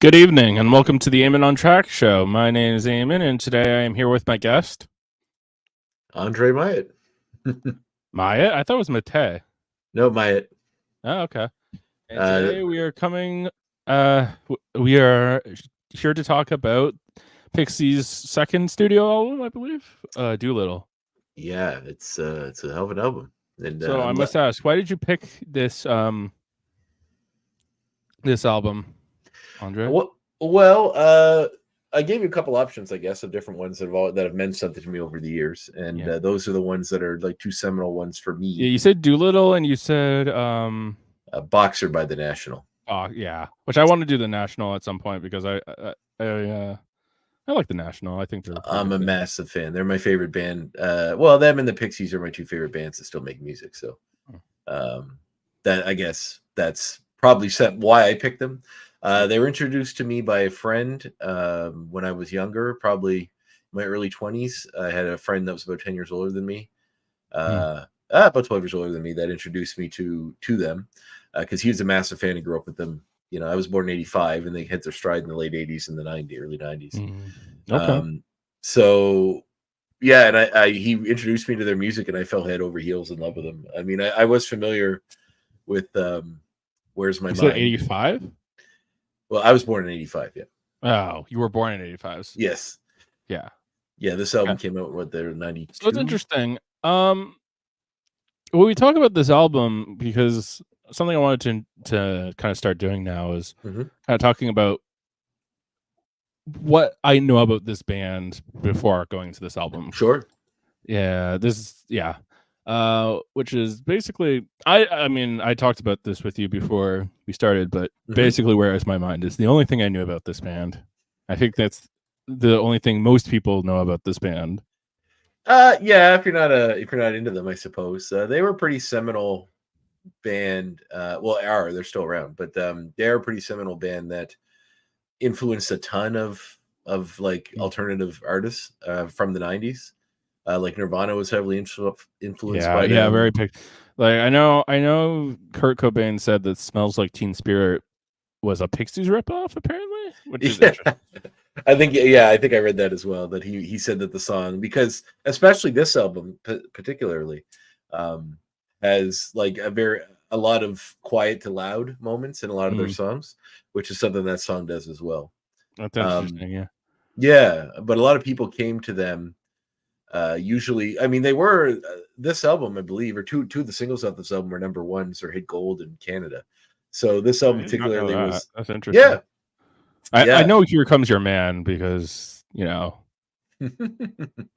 Good evening, and welcome to the Eamon on Track show. My name is Eamon, and today I am here with my guest, André Myette. Myette. I thought it was Mate. No, Myette. Oh, okay. And today we are coming. We are here to talk about Pixies' second studio album, I believe, Doolittle. Yeah, it's a hell of an album. And So I must ask, why did you pick this this album, Andre? Well, I gave you a couple options, I guess, of different ones that have meant something to me over the years, and those are the ones that are like two seminal ones for me. Yeah, you said Doolittle, and you said Boxer by the National. Oh yeah, which I want to do the National at some point because I like the National. I think they're. I'm a massive fan. They're my favorite band. Well, them and the Pixies are my two favorite bands that still make music. So, that I guess that's probably why I picked them. They were introduced to me by a friend when I was younger, probably in my early 20s. I had a friend that was about 10 years older than me, about 12 years older than me, that introduced me to them because he was a massive fan and grew up with them. You know, I was born in 85 and they hit their stride in the late 80s and the early 90s. Okay. So, yeah, and he introduced me to their music and I fell head over heels in love with them. I mean, I was familiar with Where's My Mind? 85? Well, I was born in 85, yeah. Oh, you were born in 85. Yes. Yeah. Yeah, this album came out what they're 92. So it's interesting. When we talk about this album, because something I wanted to kind of start doing now is kind of talking about what I know about this band before going to this album. Sure. Yeah, which is basically I mean, I talked about this with you before we started, but basically Where's My Mind is the only thing I knew about this band. I think that's the only thing most people know about this band. Yeah, if you're not into them, I suppose. They were a pretty seminal band. They're still around, but they're a pretty seminal band that influenced a ton of like alternative artists from the 90s. Like Nirvana was heavily influenced by them. Yeah, very big. Like I know Kurt Cobain said that Smells Like Teen Spirit was a Pixies ripoff, apparently, which is interesting. I think I read that as well, that he said that the song, because especially this album particularly has like a lot of quiet to loud moments in a lot of their songs, which is something that song does as well. That's interesting. Yeah, but a lot of people came to them usually. I mean, they were this album, I believe, or two of the singles off this album were number ones or hit gold in Canada. So this album particularly was that's interesting. Yeah. I know Here Comes Your Man because, you know,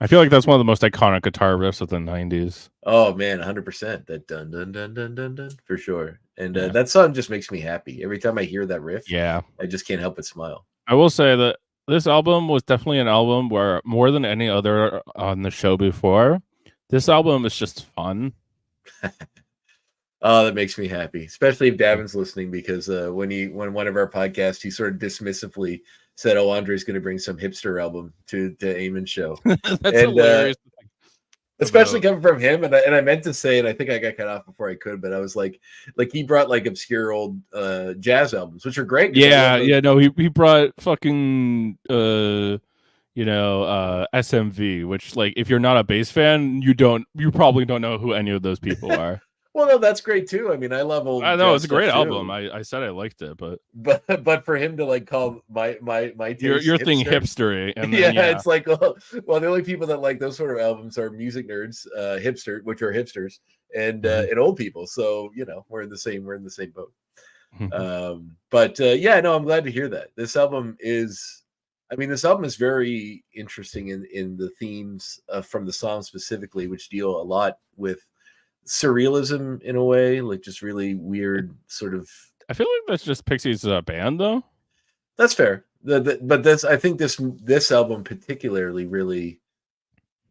I feel like that's one of the most iconic guitar riffs of the 90s. Oh man, 100%. That dun dun dun dun dun dun for sure. And that song just makes me happy every time I hear that riff. Yeah, I just can't help but smile. I will say that this album was definitely an album where, more than any other on the show before, this album is just fun. Oh, that makes me happy, especially if Davin's listening, because when one of our podcasts, he sort of dismissively said, "Oh, Andre's going to bring some hipster album to Eamon's show." That's hilarious. Especially coming from him, and I meant to say, and I think I got cut off before I could, but I was like he brought like obscure old jazz albums, which are great. No, he brought fucking SMV, which, like, if you're not a bass fan, you probably don't know who any of those people are. Well, no, that's great too. I mean, I love old. I know it's a great album. I said I liked it, but for him to like call my your thing hipstery, and then, it's like well, the only people that like those sort of albums are music nerds, which are hipsters, and old people. So we're in the same boat. I'm glad to hear that. This album is very interesting in the themes from the song specifically, which deal a lot with surrealism in a way, like just really weird sort of. I feel like that's just Pixies band, though. That's fair. But I think this album particularly really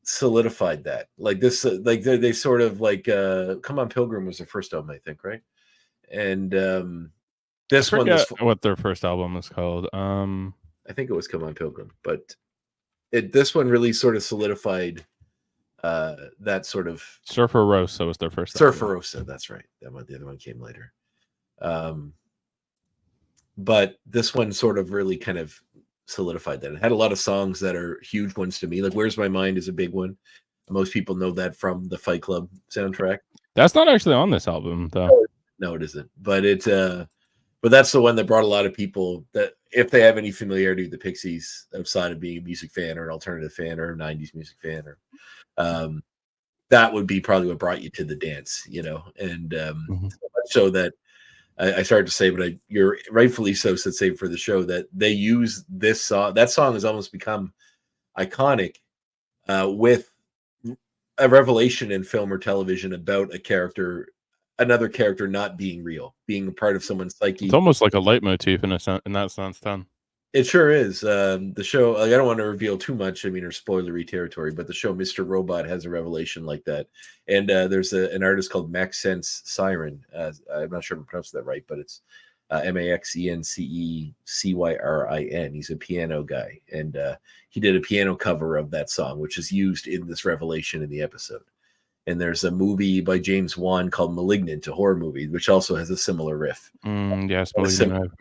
solidified that. Like this, like they sort of like Come On Pilgrim was their first album, I think, right? And this one was what their first album is called. I think it was Come On Pilgrim, but this one really sort of solidified that sort of. Surfer Rosa was their first Surfer Rosa, that's right. The other one came later. but this one sort of really kind of solidified that. It had a lot of songs that are huge ones to me. Like "Where's My Mind" is a big one. Most people know that from the Fight Club soundtrack. That's not actually on this album, though. No, it isn't. But that's the one that brought a lot of people that, if they have any familiarity with the Pixies outside of being a music fan or an alternative fan or a 90s music fan, or that would be probably what brought you to the dance, you know. And so much so that I started to say, but you're rightfully so, said save for the show, that they use this song. That song has almost become iconic with a revelation in film or television about another character not being real, being a part of someone's psyche. It's almost like a leitmotif in that sense, then. It sure is. The show, like, I don't want to reveal too much, or spoilery territory, but the show Mr. Robot has a revelation like that. And there's an artist called Maxence Siren. I'm not sure if I'm pronouncing that right, but it's Maxencecyrin. He's a piano guy. And he did a piano cover of that song, which is used in this revelation in the episode. And there's a movie by James Wan called Malignant, a horror movie, which also has a similar riff. Yes, I didn't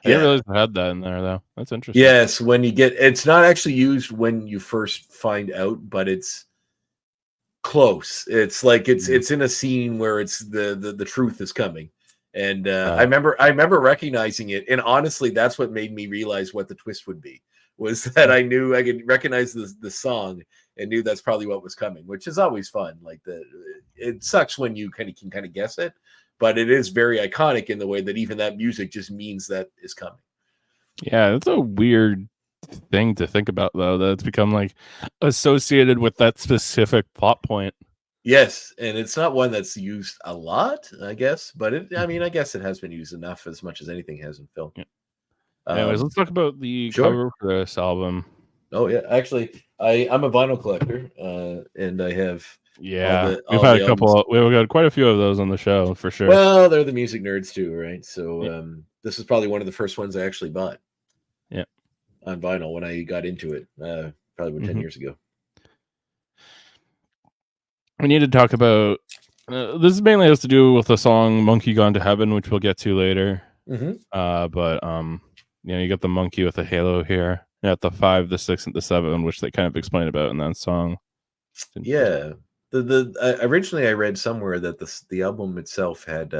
realize I had that in there, though. That's interesting. Yes, it's not actually used when you first find out, but it's close. It's like it's in a scene where it's the truth is coming. And I remember recognizing it, and honestly, that's what made me realize what the twist would be. Was that I knew I could recognize the song and knew that's probably what was coming, which is always fun. Like it sucks when you can guess it, but it is very iconic in the way that even that music just means that is coming. Yeah, that's a weird thing to think about, though, that it's become like associated with that specific plot point. Yes, and it's not one that's used a lot, I guess, but I guess it has been used enough, as much as anything has in film. Yeah. Anyways, let's talk about the cover for this album. Oh yeah, actually, I'm a vinyl collector, and I have we've had a couple. We've got quite a few of those on the show for sure. Well, they're the music nerds too, right? So this is probably one of the first ones I actually bought. Yeah, on vinyl when I got into it, probably 10 years ago. We need to talk about this. Mainly has to do with the song "Monkey Gone to Heaven," which we'll get to later. But you got the monkey with the halo here. You got the 5, the 6, and the 7, which they kind of explain about in that song. Yeah, originally I read somewhere that the album itself had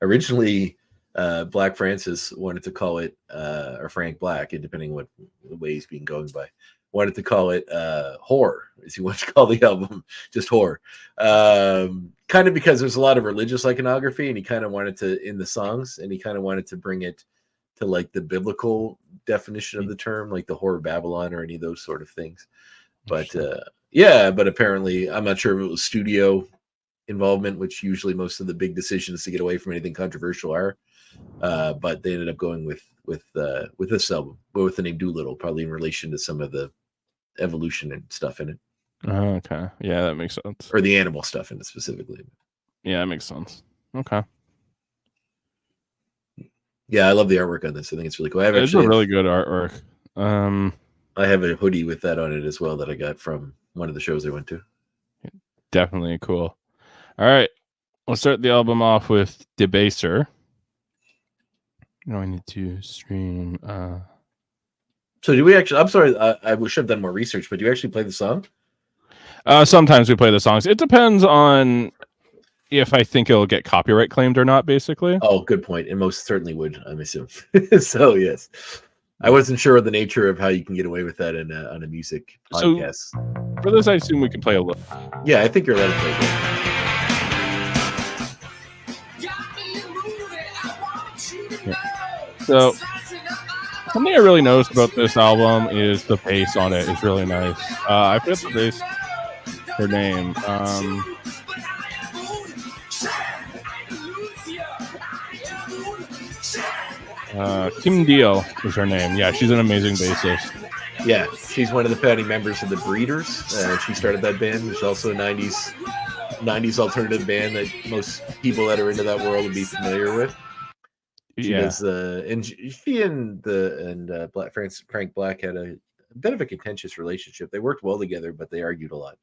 originally Black Francis wanted to call it or Frank Black, depending what the way he's been going by, wanted to call it horror, as he wanted to call the album, just horror. Kind of because there's a lot of religious iconography, and he kind of wanted to, in the songs, and he kind of wanted to bring it to like the biblical definition of the term, like the Whore of Babylon or any of those sort of things. But but apparently, I'm not sure if it was studio involvement, which usually most of the big decisions to get away from anything controversial are. But they ended up going with this album, but with the name Doolittle, probably in relation to some of the evolution and stuff in it. Okay, yeah, that makes sense. Or the animal stuff in it specifically. Yeah, that makes sense. Okay. Yeah, I love the artwork on this. I think it's really cool. It's a really good artwork. I have a hoodie with that on it as well that I got from one of the shows I went to. Definitely cool. All right, we'll start the album off with Debaser. I need to stream. So do we actually? I'm sorry, I should have done more research, but do you actually play the song? Sometimes we play the songs. It depends on if I think it'll get copyright claimed or not, basically. Oh, good point. It most certainly would, I'm assuming. So yes, I wasn't sure of the nature of how you can get away with that on a music podcast. So for this, I assume we can play a little. Yeah, I think you're allowed to play it. So something I really noticed about this album is the bass on it is really nice. I forget the bass, her name. Kim Deal is her name. Yeah, she's an amazing bassist. Yeah, she's one of the founding members of the Breeders. She started that band. It's also a 90s alternative band that most people that are into that world would be familiar with. She does, and she and Frank Black had a bit of a contentious relationship. They worked well together, but they argued a lot,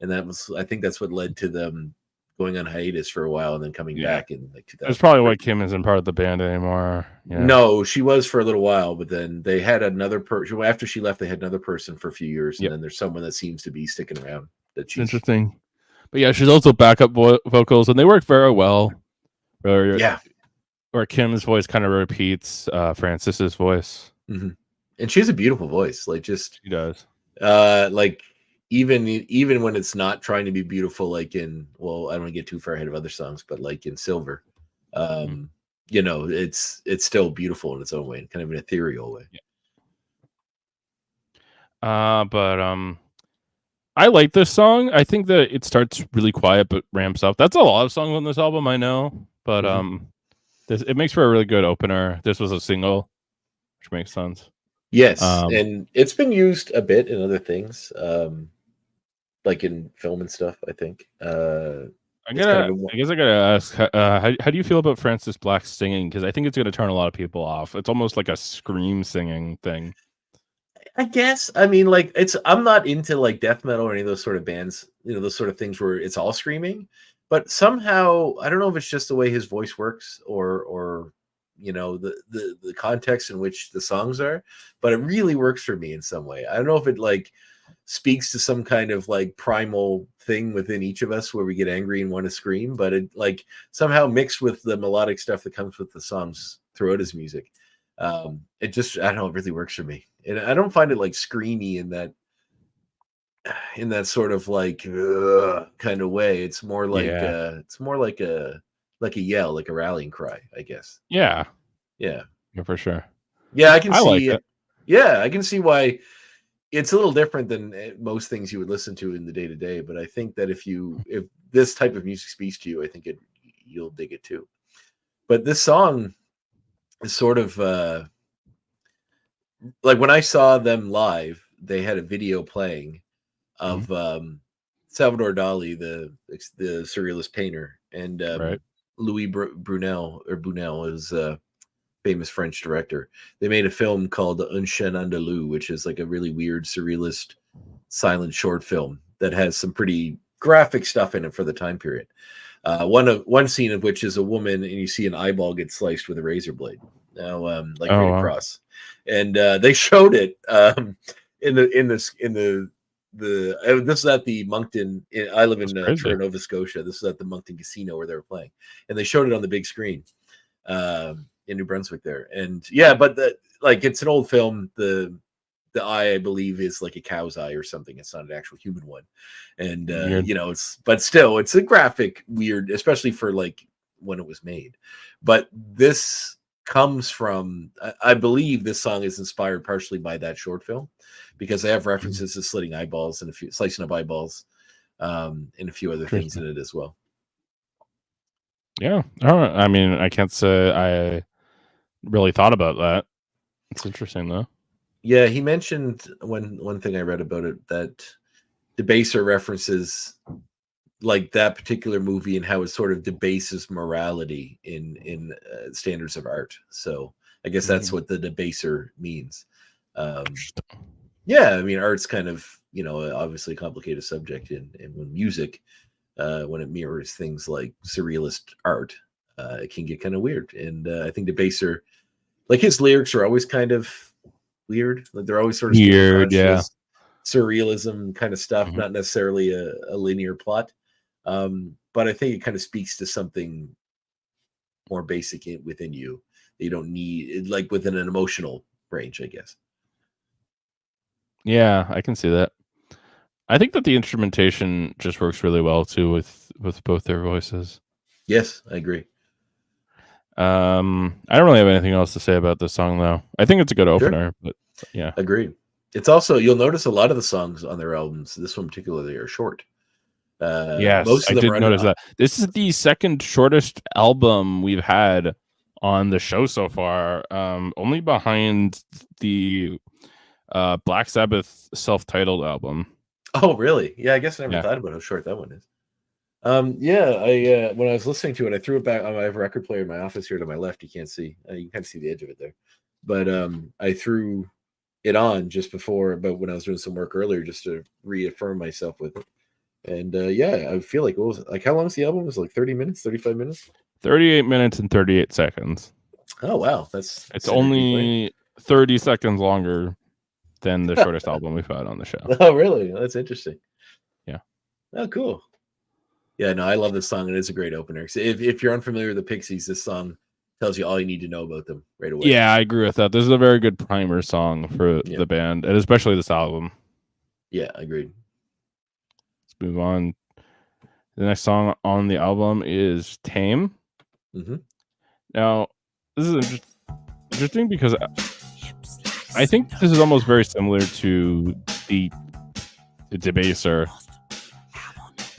and I think that's what led to them going on hiatus for a while and then coming back in like 2000. That's probably why Kim isn't part of the band anymore. Yeah. No, she was for a little while, but then they had another person after she left. They had another person for a few years, and then there's someone that seems to be sticking around. That's interesting. But yeah, she's also backup vocals, and they work very well. Yeah, where Kim's voice kind of repeats Francis's voice, and she has a beautiful voice. Like just she does. Like even when it's not trying to be beautiful, like in I don't want to get too far ahead of other songs, but like in Silver, you know, it's still beautiful in its own way, kind of an ethereal way. But I like this song. I think that it starts really quiet but ramps up. That's a lot of songs on this album, I know, but it makes for a really good opener. This was a single, which makes sense. Yes, and it's been used a bit in other things, like in film and stuff. I think. I guess I gotta ask, how do you feel about Francis Black singing? Because I think it's gonna turn a lot of people off. It's almost like a scream singing thing. I guess. I mean, like I'm not into like death metal or any of those sort of bands, you know, those sort of things where it's all screaming. But somehow, I don't know if it's just the way his voice works or you know the context in which the songs are, but it really works for me in some way. I don't know if it like speaks to some kind of like primal thing within each of us where we get angry and want to scream, but it like somehow mixed with the melodic stuff that comes with the songs throughout his music. It just, I don't know, it really works for me, and I don't find it like screamy in that sort of like kind of way. It's more like a yell, like a rallying cry, I guess. Yeah, for sure. Yeah, I can see like it. Yeah, I can see why it's a little different than most things you would listen to in the day to day. But I think that if this type of music speaks to you, I think you'll dig it too. But this song is sort of like when I saw them live, they had a video playing of Salvador Dali, the surrealist painter, and Louis Brunel is a famous French director. They made a film called Un Chien Andalou, which is like a really weird surrealist silent short film that has some pretty graphic stuff in it for the time period. One scene of which is a woman and you see an eyeball get sliced with a razor blade. Now, like right across, and they showed it this is at the Moncton. I live in Toronto, Nova Scotia. This is at the Moncton Casino where they were playing, and they showed it on the big screen in New Brunswick there. And yeah, but it's an old film. The eye, I believe, is like a cow's eye or something. It's not an actual human one, and you know, but still, it's a graphic weird, especially for like when it was made. But this comes from, I believe, this song is inspired partially by that short film, because they have references to slitting eyeballs and slicing up eyeballs, and a few other things in it as well. Yeah, I mean, I can't say I really thought about that. It's interesting though. Yeah, he mentioned one thing I read about it, that Debaser references like that particular movie and how it sort of debases morality in standards of art. So I guess that's what the Debaser means. Yeah, I mean, art's kind of, you know, obviously a complicated subject, and when music, when it mirrors things like surrealist art, it can get kind of weird. And I think Debaser, like his lyrics are always kind of weird. Like they're always sort of weird, surrealism kind of stuff, not necessarily a linear plot. But I think it kind of speaks to something more basic within you that you don't need, like within an emotional range, I guess. Yeah, I can see that. I think that the instrumentation just works really well too with both their voices. Yes, I agree. I don't really have anything else to say about this song though. I think it's a good opener, but yeah. Agreed. It's also, you'll notice a lot of the songs on their albums, this one particularly, are short. Yes, most of them I did notice that. This is the second shortest album we've had on the show so far, only behind the Black Sabbath self-titled album. Oh, really? Yeah, I guess I never thought about how short that one is. I when I was listening to it, I threw it back on my record player in my office here to my left. You can't see, you can kind of see the edge of it there, but I threw it on just before, but when I was doing some work earlier, just to reaffirm myself with it. And yeah, I feel like, what was it? Like, how long is the album? It was like 30 minutes, 35 minutes? 38 minutes and 38 seconds. Oh, wow. That's It's only 30 seconds longer than the shortest album we've had on the show. Oh, really? That's interesting. Yeah. Oh, cool. Yeah, no, I love this song, and it's a great opener. So if you're unfamiliar with the Pixies, this song tells you all you need to know about them right away. Yeah, I agree with that. This is a very good primer song for the band, and especially this album. Yeah, agreed. Let's move on. The next song on the album is Tame. Mm-hmm. Now, this is interesting because I think this is almost very similar to the Debaser.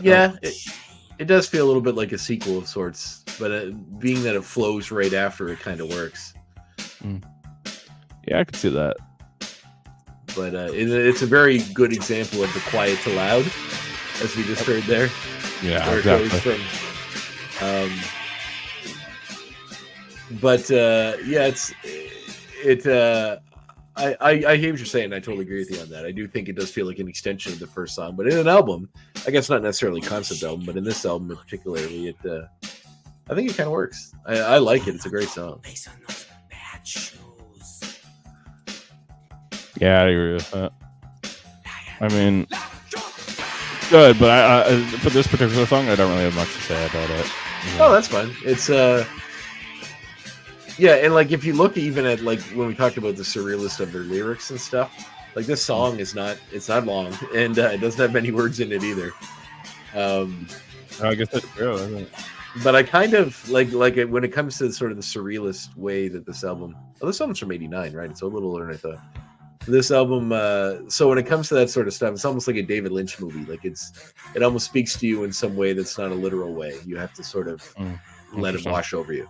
Yeah, it does feel a little bit like a sequel of sorts, but being that it flows right after, it kind of works. Yeah, I could see that. But it's a very good example of the quiet to loud, as we just heard there. Yeah, where exactly. It goes from, but yeah, I hear what you're saying. I totally agree with you on that. I do think it does feel like an extension of the first song, but in an album, I guess not necessarily concept album, but in this album in particularly, I think it kind of works. I like it. It's a great song. Yeah, I agree with that. I mean, good, but I for this particular song, I don't really have much to say about it. Yeah. Oh, that's fine. It's yeah, and like if you look even at like when we talked about the surrealist of their lyrics and stuff, like this song it's not long, and it doesn't have many words in it either. I guess that's true, isn't it? But I kind of like it when it comes to sort of the surrealist way that this album's from '89, right? It's a little older than I thought. This album, so when it comes to that sort of stuff, it's almost like a David Lynch movie. Like it almost speaks to you in some way that's not a literal way. You have to sort of let it wash over you.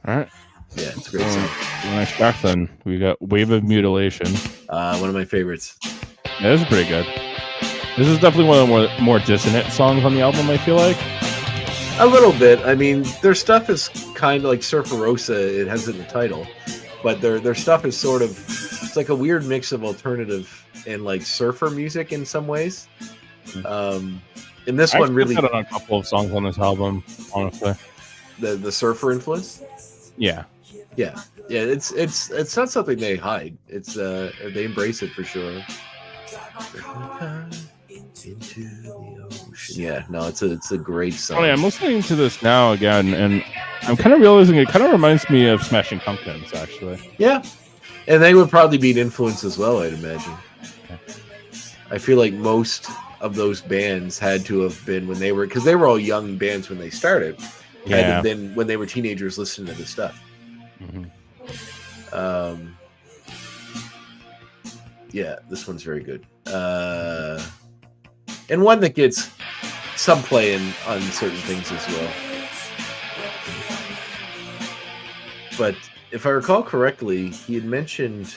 All right. Yeah, it's a great song. The next track, then we got "Wave of Mutilation." One of my favorites. Yeah, this is pretty good. This is definitely one of the more dissonant songs on the album, I feel like. A little bit. I mean, their stuff is kind of like Surfer Rosa. It has it in the title, but their stuff is sort of, it's like a weird mix of alternative and like surfer music in some ways. In this one, really, on a couple of songs on this album, honestly. The surfer influence. Yeah. It's not something they hide. It's they embrace it for sure. Into the ocean. Yeah, no, it's a great song. Funny, I'm listening to this now again, and I'm kind of realizing it kind of reminds me of Smashing Pumpkins, actually. Yeah, and they would probably be an influence as well, I'd imagine. I feel like most of those bands had to have been when they were, because they were all young bands when they started. Had to have been when they were teenagers listening to this stuff. Yeah, this one's very good. And one that gets some play on certain things as well. But if I recall correctly, he had mentioned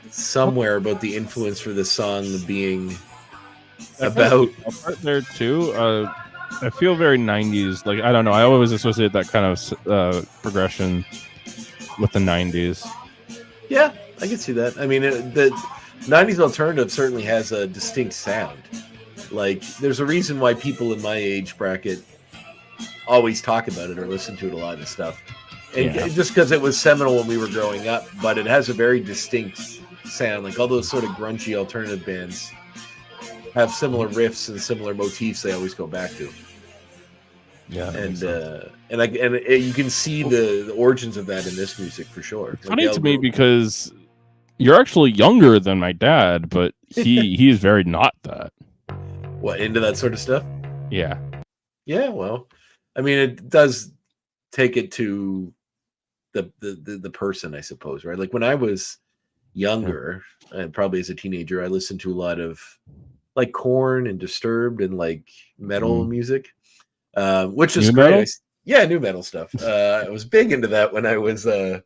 somewhere about the influence for this song being about a part there too. I feel very 90s. Like, I don't know. I always associate that kind of progression with the 90s. Yeah, I can see that. I mean, the 90s alternative certainly has a distinct sound. Like, there's a reason why people in my age bracket always talk about it or listen to it a lot and stuff. And just because it was seminal when we were growing up, but it has a very distinct sound. Like, all those sort of grungy alternative bands have similar riffs and similar motifs they always go back to. Yeah, and you can see the origins of that in this music for sure. It's funny to me because you're actually younger than my dad, but he is very not that. What, into that sort of stuff? Yeah. Yeah, well, I mean, it does take it to the person, I suppose, right? Like when I was younger, and probably as a teenager, I listened to a lot of like Korn and Disturbed and like metal music. Which is great. New metal stuff. I was big into that when I was a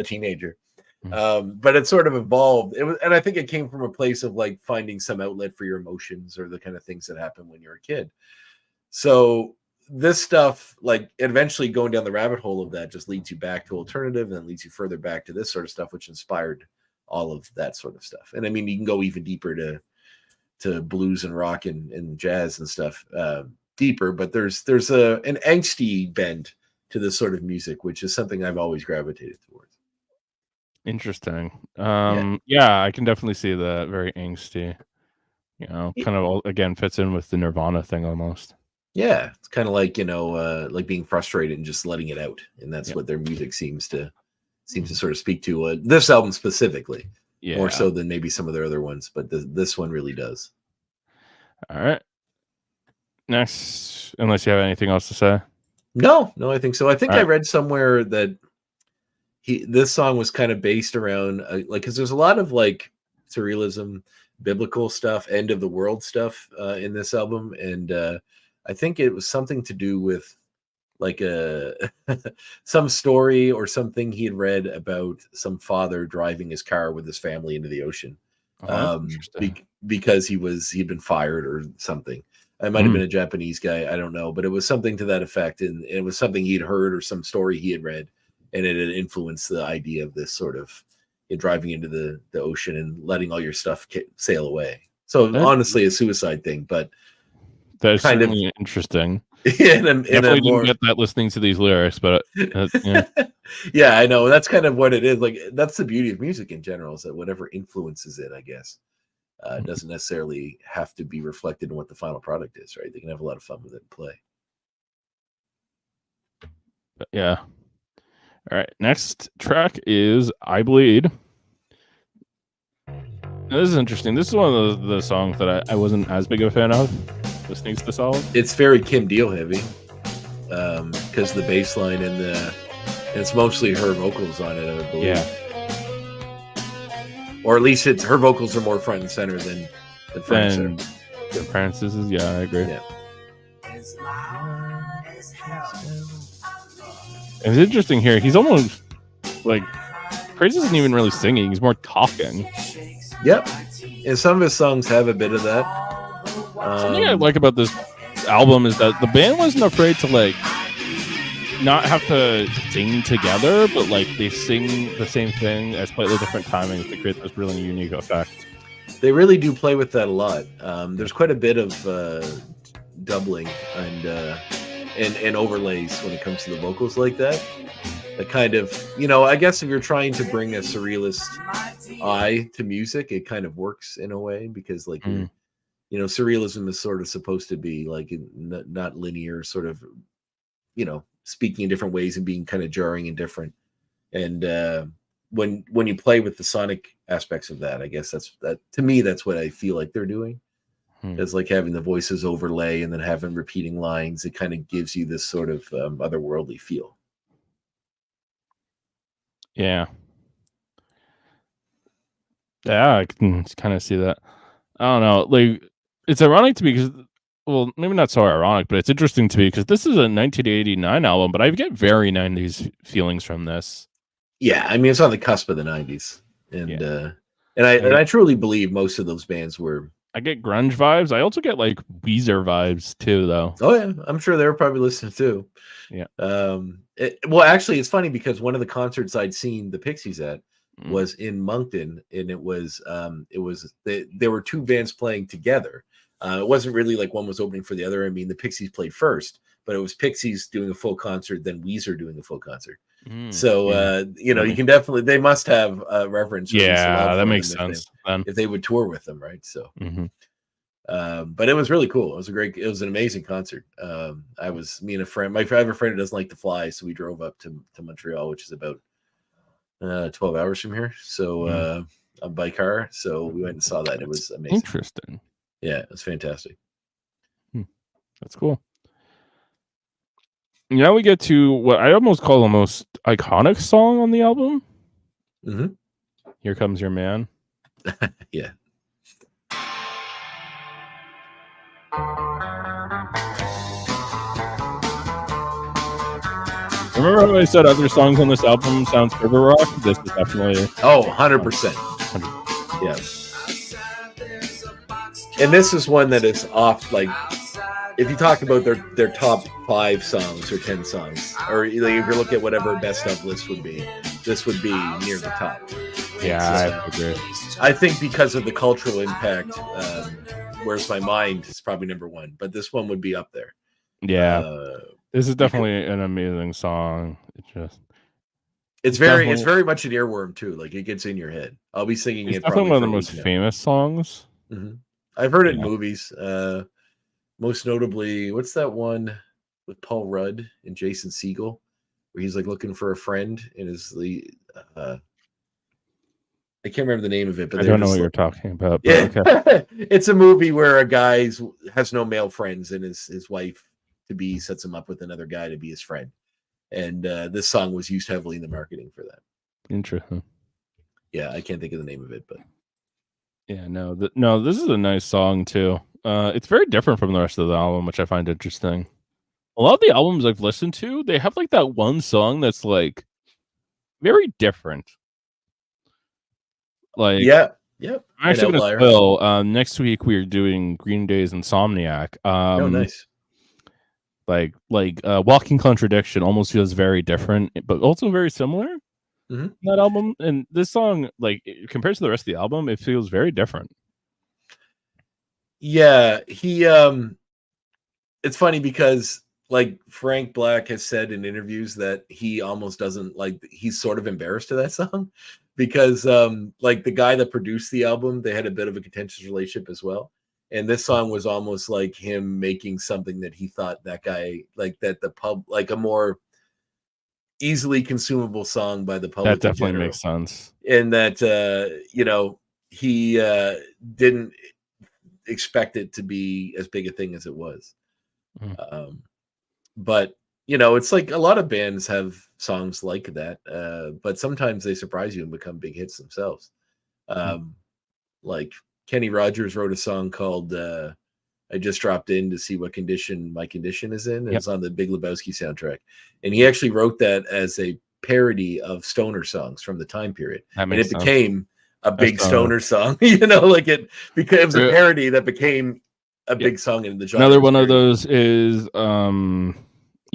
teenager. But it sort of evolved. And I think it came from a place of like finding some outlet for your emotions or the kind of things that happen when you're a kid. So this stuff, like eventually going down the rabbit hole of that just leads you back to alternative and then leads you further back to this sort of stuff, which inspired all of that sort of stuff. And I mean, you can go even deeper to blues and rock and jazz and stuff deeper, but there's an angsty bend to this sort of music, which is something I've always gravitated towards. Interesting. Yeah, I can definitely see that. Very angsty. You know, kind of again fits in with the Nirvana thing almost. Yeah, it's kind of like, like being frustrated and just letting it out, and that's what their music seems to sort of speak to. This album specifically, more so than maybe some of their other ones, but this one really does. All right. Next, unless you have anything else to say. No, I think so. I think I read somewhere that this song was kind of based around like, because there's a lot of like surrealism, biblical stuff, end of the world stuff in this album, and I think it was something to do with like some story or something he had read about some father driving his car with his family into the ocean because he'd been fired or something. It might have been a Japanese guy, I don't know, but it was something to that effect, and it was something he'd heard or some story he had read, and it had influenced the idea of this sort of driving into the ocean and letting all your stuff sail away. So honestly, a suicide thing, but that's kind of interesting. Definitely didn't get that listening to these lyrics, but yeah. Yeah, I know. That's kind of what it is. Like, that's the beauty of music in general, is that whatever influences it, I guess, doesn't necessarily have to be reflected in what the final product is, right? They can have a lot of fun with it and play. But yeah. All right. Next track is I Bleed. Now, this is interesting. This is one of the songs that I wasn't as big of a fan of listening to this album. It's very Kim Deal heavy because the bass line and it's mostly her vocals on it, I believe. Yeah. Or at least her vocals are more front and center than Francis's. Yeah, I agree. Yeah. It's interesting here. He's almost like Praise isn't even really singing. He's more talking. Yep. And some of his songs have a bit of that. Something I like about this album is that the band wasn't afraid to like not have to sing together, but like they sing the same thing at slightly different timings to create this really unique effect. They really do play with that a lot. There's quite a bit of doubling and overlays when it comes to the vocals like that. The kind of, I guess if you're trying to bring a surrealist eye to music, it kind of works in a way because like, surrealism is sort of supposed to be like not linear, sort of, speaking in different ways and being kind of jarring and different. And when you play with the sonic aspects of that, I guess that to me, that's what I feel like they're doing. It's like having the voices overlay and then having repeating lines. It kind of gives you this sort of otherworldly feel. Yeah. Yeah, I can kind of see that. I don't know. Like, it's ironic to me because, well, maybe not so ironic, but it's interesting to me because this is a 1989 album, but I get very 90s feelings from this. Yeah, I mean, it's on the cusp of the 90s. And I truly believe most of those bands were... I get grunge vibes. I also get like Weezer vibes too, though. Oh yeah, I'm sure they were probably listening too. Yeah. Well, actually, it's funny because one of the concerts I'd seen the Pixies at was in Moncton, and it was there were two bands playing together. It wasn't really like one was opening for the other. I mean, the Pixies played first, but it was Pixies doing a full concert, then Weezer doing a full concert. So you can definitely, they must have reverence. Yeah, that makes sense. If they would tour with them, right? So, but it was really cool. It was an amazing concert. Me and a friend. I have a friend who doesn't like to fly, so we drove up to Montreal, which is about 12 hours from here. So by car. So we went and saw that. It was amazing. Interesting. Yeah, it was fantastic. That's cool. Now we get to what I almost call the most iconic song on the album. Here Comes Your Man. Yeah. Remember how I said other songs on this album sound river rock? This is definitely 100%. Yeah. And this is one that is off, like, if you talk about their top 5 songs or 10 songs, or if you look at whatever best of list would be, this would be near the top. Yeah, I agree. I think because of the cultural impact, Where's My Mind is probably number one, but this one would be up there. Yeah, this is definitely an amazing song. It's very much an earworm too. Like it gets in your head. I'll be singing it's it. Definitely probably one of the most famous songs. Mm-hmm. I've heard it in movies. Most notably, what's that one with Paul Rudd and Jason Segel, where he's like looking for a friend and I can't remember the name of it, but I don't know what you're talking about. But okay. It's a movie where a guy has no male friends, and his wife to be sets him up with another guy to be his friend. And this song was used heavily in the marketing for that. Interesting. Yeah, I can't think of the name of it, but yeah, no, this is a nice song too. It's very different from the rest of the album, which I find interesting. A lot of the albums I've listened to, they have like that one song that's like very different. Like, yep. I'm actually going to spill. Next week we are doing Green Day's Insomniac. Oh, nice. Like Walking Contradiction almost feels very different, but also very similar. Mm-hmm. That album, and this song, like compared to the rest of the album, it feels very different. Yeah, it's funny because like Frank Black has said in interviews that he almost doesn't like, he's sort of embarrassed of that song because like the guy that produced the album, they had a bit of a contentious relationship as well. And this song was almost like him making something that he thought that guy, like that the pub, like a more easily consumable song by the public. That definitely makes sense. And that, he didn't expect it to be as big a thing as it was. But it's like a lot of bands have songs like that, but sometimes they surprise you and become big hits themselves. Like Kenny Rogers wrote a song called I Just Dropped In to See What Condition My Condition Is In. It's on the Big Lebowski soundtrack, and he actually wrote that as a parody of stoner songs from the time period, and it became a big stoner song. Like it was a parody that became a big song in the genre. Another one of those is You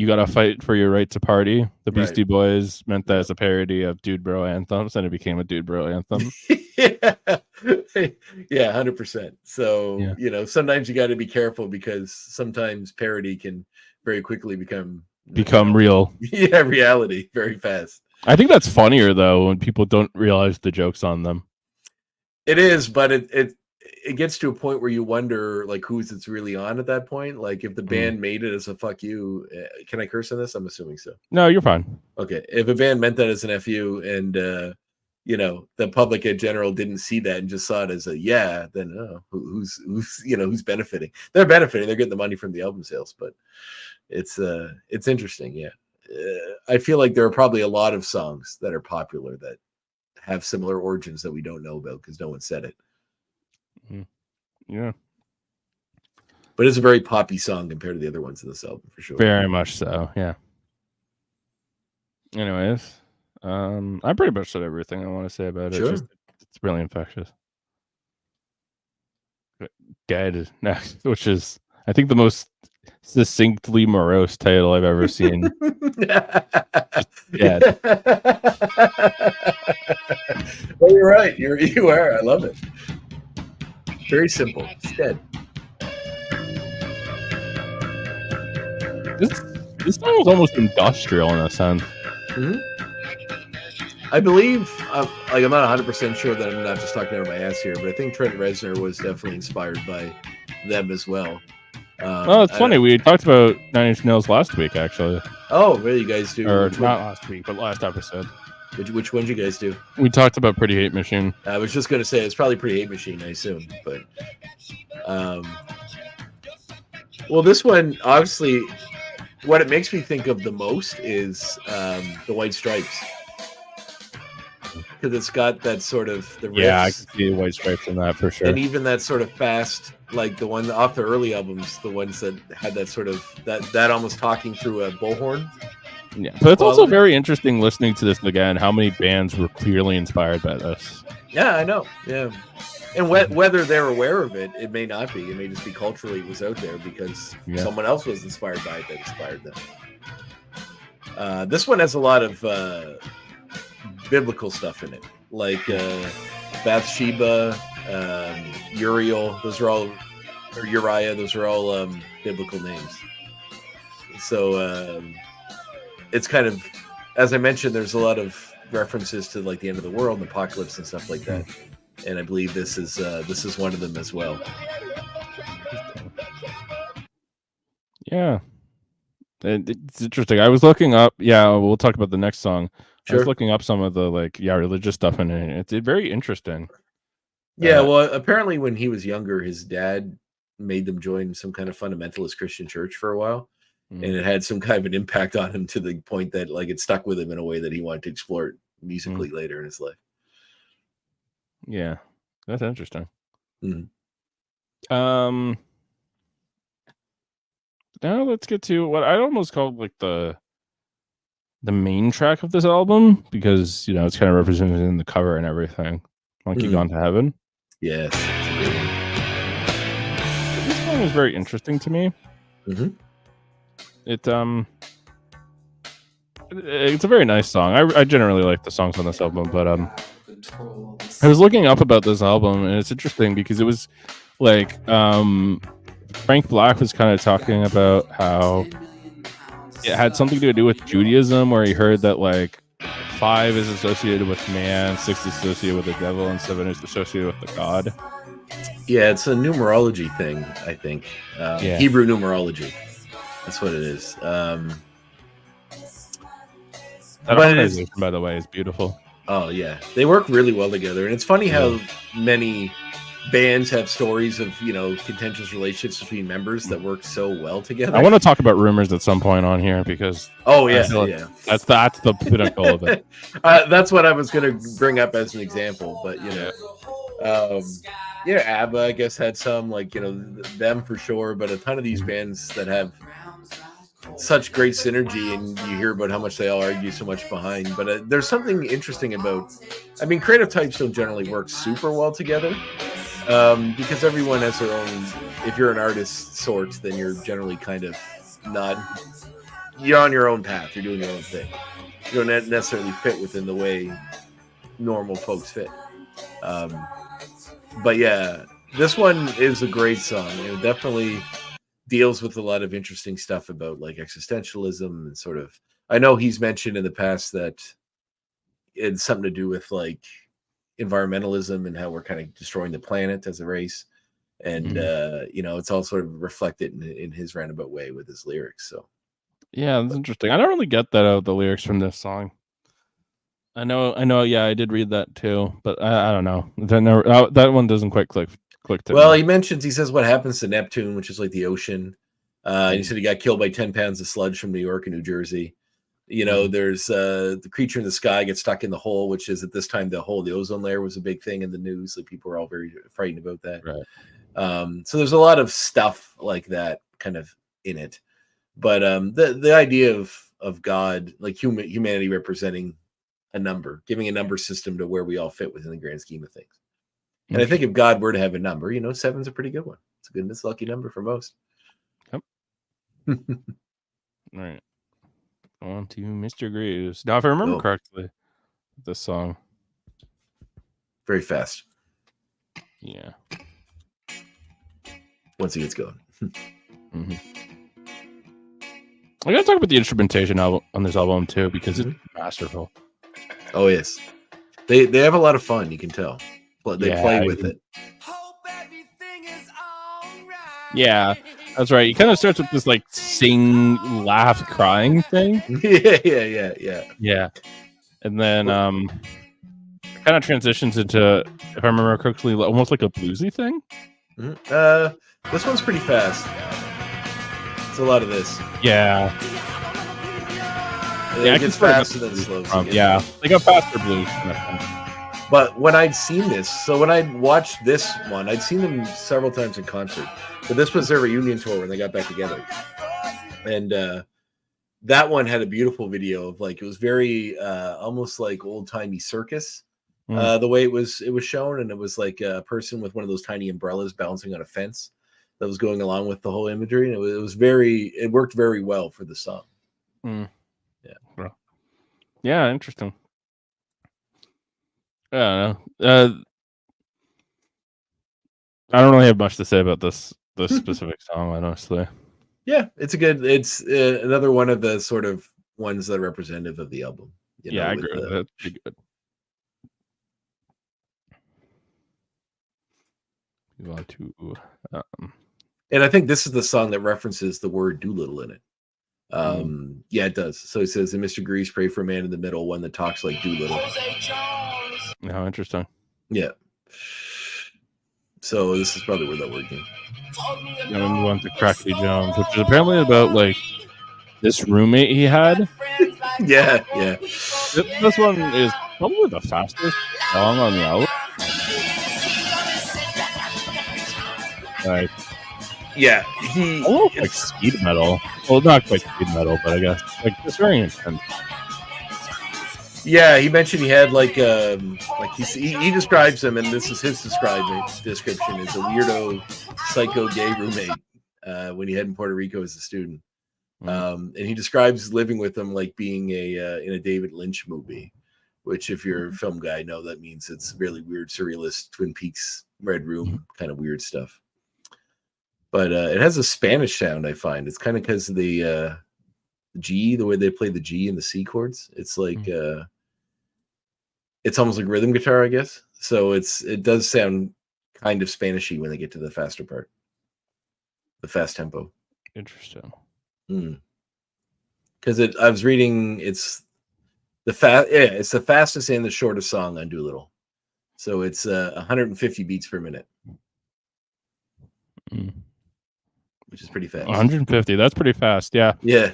Gotta Fight for Your Right to Party. The Beastie Boys meant that as a parody of Dude Bro Anthems, and it became a Dude Bro anthem. Yeah, 100%. So sometimes you got to be careful because sometimes parody can very quickly become real. Yeah, reality very fast. I think that's funnier though when people don't realize the jokes on them. It is, but it gets to a point where you wonder like who's it's really on at that point. Like if the band made it as a fuck you, can I curse on this? I'm assuming so. No, you're fine. Okay, if a band meant that as an FU and the public in general didn't see that and just saw it as a then who's benefiting? They're benefiting. They're getting the money from the album sales, but it's interesting. Yeah, I feel like there are probably a lot of songs that are popular that have similar origins that we don't know about because no one said it. Yeah, but it's a very poppy song compared to the other ones in this album for sure. Very much so. Yeah. Anyways, I pretty much said everything I want to say about it. It's really infectious. Dead is next, which is I think the most succinctly morose title I've ever seen. Dead. Well, you're right. You are. I love it. Very simple. It's dead. This song was almost industrial in a sense. Mm-hmm. I believe, I'm not 100% sure that I'm not just talking out of my ass here, but I think Trent Reznor was definitely inspired by them as well. It's funny. We talked about Nine Inch Nails last week, actually. Oh, really? You guys do? Or not last week, but last episode. Which one did you guys do? We talked about Pretty Hate Machine. I was just going to say, it's probably Pretty Hate Machine, I assume. But, well, this one, obviously, what it makes me think of the most is the White Stripes. Because it's got that sort of the riffs. Yeah, I can see the White Stripes in that for sure. And even that sort of fast, like the one off the early albums, the ones that had that sort of that almost talking through a bullhorn. Yeah, but it's also very interesting listening to this again. How many bands were clearly inspired by this? Yeah, I know. Yeah, and whether they're aware of it, it may not be. It may just be culturally it was out there because someone else was inspired by it that inspired them. This one has a lot of biblical stuff in it. like Bathsheba, Uriel. Those are all, or Uriah. Those are all biblical names. So it's kind of, as I mentioned, there's a lot of references to like the end of the world, and apocalypse, and stuff like that. And I believe this is one of them as well. Yeah, it's interesting. I was looking up. Yeah, we'll talk about the next song. Sure. I was looking up some of the religious stuff in it. It's very interesting. Yeah, well, apparently when he was younger, his dad made them join some kind of fundamentalist Christian church for a while, and it had some kind of an impact on him to the point that like it stuck with him in a way that he wanted to explore it musically later in his life. Yeah, that's interesting. Mm-hmm. Now let's get to what I'd almost call like the main track of this album, because it's kind of represented in the cover and everything. Monkey Gone to Heaven. Yes. This song is very interesting to me. Mm-hmm. It's a very nice song. I generally like the songs on this album, but I was looking up about this album, and it's interesting because it was like Frank Black was kind of talking about how it had something to do with Judaism, where he heard that like 5 is associated with man, 6 is associated with the devil, and 7 is associated with the God. Yeah, it's a numerology thing, I think. Hebrew numerology. That's what it is. That organization, by the way, is beautiful. Oh, yeah. They work really well together. And it's funny how many bands have stories of, contentious relationships between members that work so well together. I want to talk about Rumors at some point on here, because that's the pinnacle of it. That's what I was going to bring up as an example, but ABBA, I guess, had some, like, them for sure, but a ton of these bands that have such great synergy, and you hear about how much they all argue so much behind. But there's something interesting about, creative types don't generally work super well together, because everyone has their own. If you're an artist sort, then you're generally kind of you're on your own path, you're doing your own thing. You don't necessarily fit within the way normal folks fit. But yeah, this one is a great song. It definitely deals with a lot of interesting stuff about like existentialism and sort of. I know he's mentioned in the past that it's something to do with like environmentalism and how we're kind of destroying the planet as a race, and it's all sort of reflected in his roundabout way with his lyrics. So yeah, that's interesting. I don't really get that out of the lyrics from this song. I know. Yeah, I did read that too, but I don't know. That one doesn't quite click to me. He says what happens to Neptune, which is like the ocean. He said he got killed by 10 pounds of sludge from New York and New Jersey. There's the creature in the sky gets stuck in the hole, which is at this time the ozone layer was a big thing in the news. Like people were all very frightened about that. Right. So there's a lot of stuff like that kind of in it. But the idea of God, like humanity representing a number, giving a number system to where we all fit within the grand scheme of things. And I think if God were to have a number, 7's a pretty good one. It's a good, it's a lucky number for most. Yep. All right. On to Mr. Greaves. Now, if I remember correctly, this song. Very fast. Yeah. Once he gets going. I gotta talk about the instrumentation on this album too, because it's masterful. Oh yes, they have a lot of fun. You can tell. They play with it. Yeah, that's right. It kind of starts with this like sing, laugh, crying thing. Yeah. And then it kind of transitions into, if I remember correctly, almost like a bluesy thing. This one's pretty fast. It's a lot of this. Yeah. It gets faster than slow. Yeah, like a faster blues. But when I'd seen this, so when I'd watched this one, I'd seen them several times in concert. But this was their reunion tour when they got back together. And that one had a beautiful video of like, it was very almost like old-timey circus. The way it was shown, and it was like a person with one of those tiny umbrellas bouncing on a fence that was going along with the whole imagery, and it worked very well for the song. Yeah, interesting. I don't know. I don't really have much to say about this specific song, honestly. Yeah, it's another one of the sort of ones that are representative of the album. I agree with it. Pretty good. You want to, and I think this is the song that references the word Doolittle in it. Yeah, it does. So it says, "And Mr. Grease, pray for a man in the middle, one that talks like Doolittle." How interesting. Yeah. So this is probably where that word came. And we went to Crackly Jones, which is apparently about like this roommate he had. Yeah. This one is probably the fastest song on the album. Like, yeah, almost like speed metal. Well, not quite speed metal, but I guess like it's very intense. Yeah, he mentioned he had like he describes him, and this is his description is a weirdo, psycho gay roommate when he had in Puerto Rico as a student. And he describes living with him like being in a David Lynch movie, which if you're a film guy, know that means it's really weird, surrealist, Twin Peaks, Red Room kind of weird stuff. But it has a Spanish sound, I find. It's kind of because of the G, the way they play the G and the C chords. It's like it's almost like rhythm guitar, I guess. So it does sound kind of Spanishy when they get to the faster part, the fast tempo. Interesting. Because I was reading, it's the fastest and the shortest song on Doolittle. So it's 150 beats per minute, which is pretty fast. 150. That's pretty fast. Yeah. Yeah.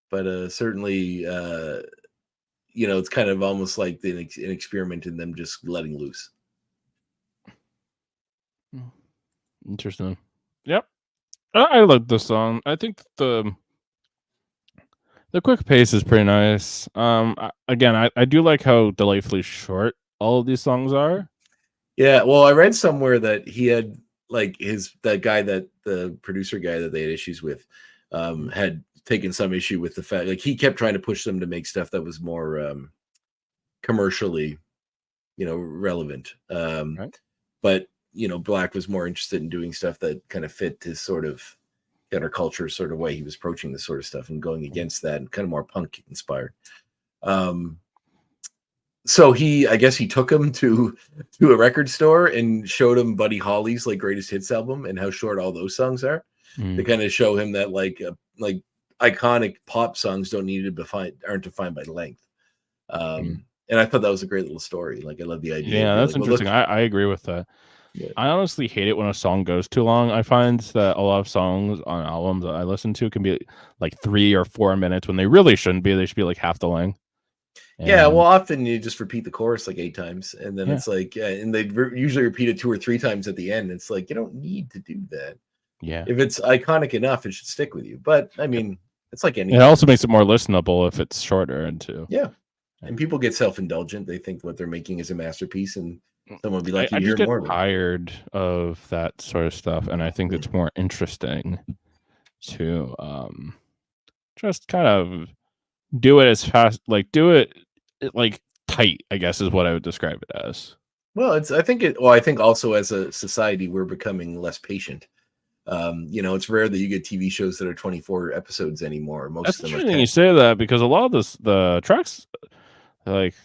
But certainly, it's kind of almost like an experiment in them just letting loose. Interesting. Yep. I love this song. I think the quick pace is pretty nice. Again, I do like how delightfully short all of these songs are. Yeah, well, I read somewhere that he had like the producer guy that they had issues with, had taken some issue with the fact like he kept trying to push them to make stuff that was more commercially, relevant. Right. But Black was more interested in doing stuff that kind of fit his sort of counterculture sort of way he was approaching this sort of stuff and going against that and kind of more punk inspired. So I guess he took him to a record store and showed him Buddy Holly's like greatest hits album and how short all those songs are to kind of show him that like iconic pop songs aren't defined by length. And I thought that was a great little story. Like I love the idea. Yeah, that's interesting. I agree with that. Yeah. I honestly hate it when a song goes too long. I find that a lot of songs on albums that I listen to can be like 3 or 4 minutes when they really shouldn't be. They should be like half the length. Yeah, well, often you just repeat the chorus like 8 times, and then it's like, and they usually repeat it 2 or 3 times at the end. It's like you don't need to do that. Yeah, if it's iconic enough, it should stick with you. But I mean, it's like anything. It also makes it more listenable if it's shorter, and and people get self-indulgent. They think what they're making is a masterpiece, and someone would be like, I "You just hear get more." Tired of that sort of stuff, and I think it's more interesting to just kind of do it as fast, like do it like tight, I guess is what I would describe it as. Well, I think also as a society we're becoming less patient. It's rare that you get TV shows that are 24 episodes anymore. That's interesting you say that because a lot of the tracks, like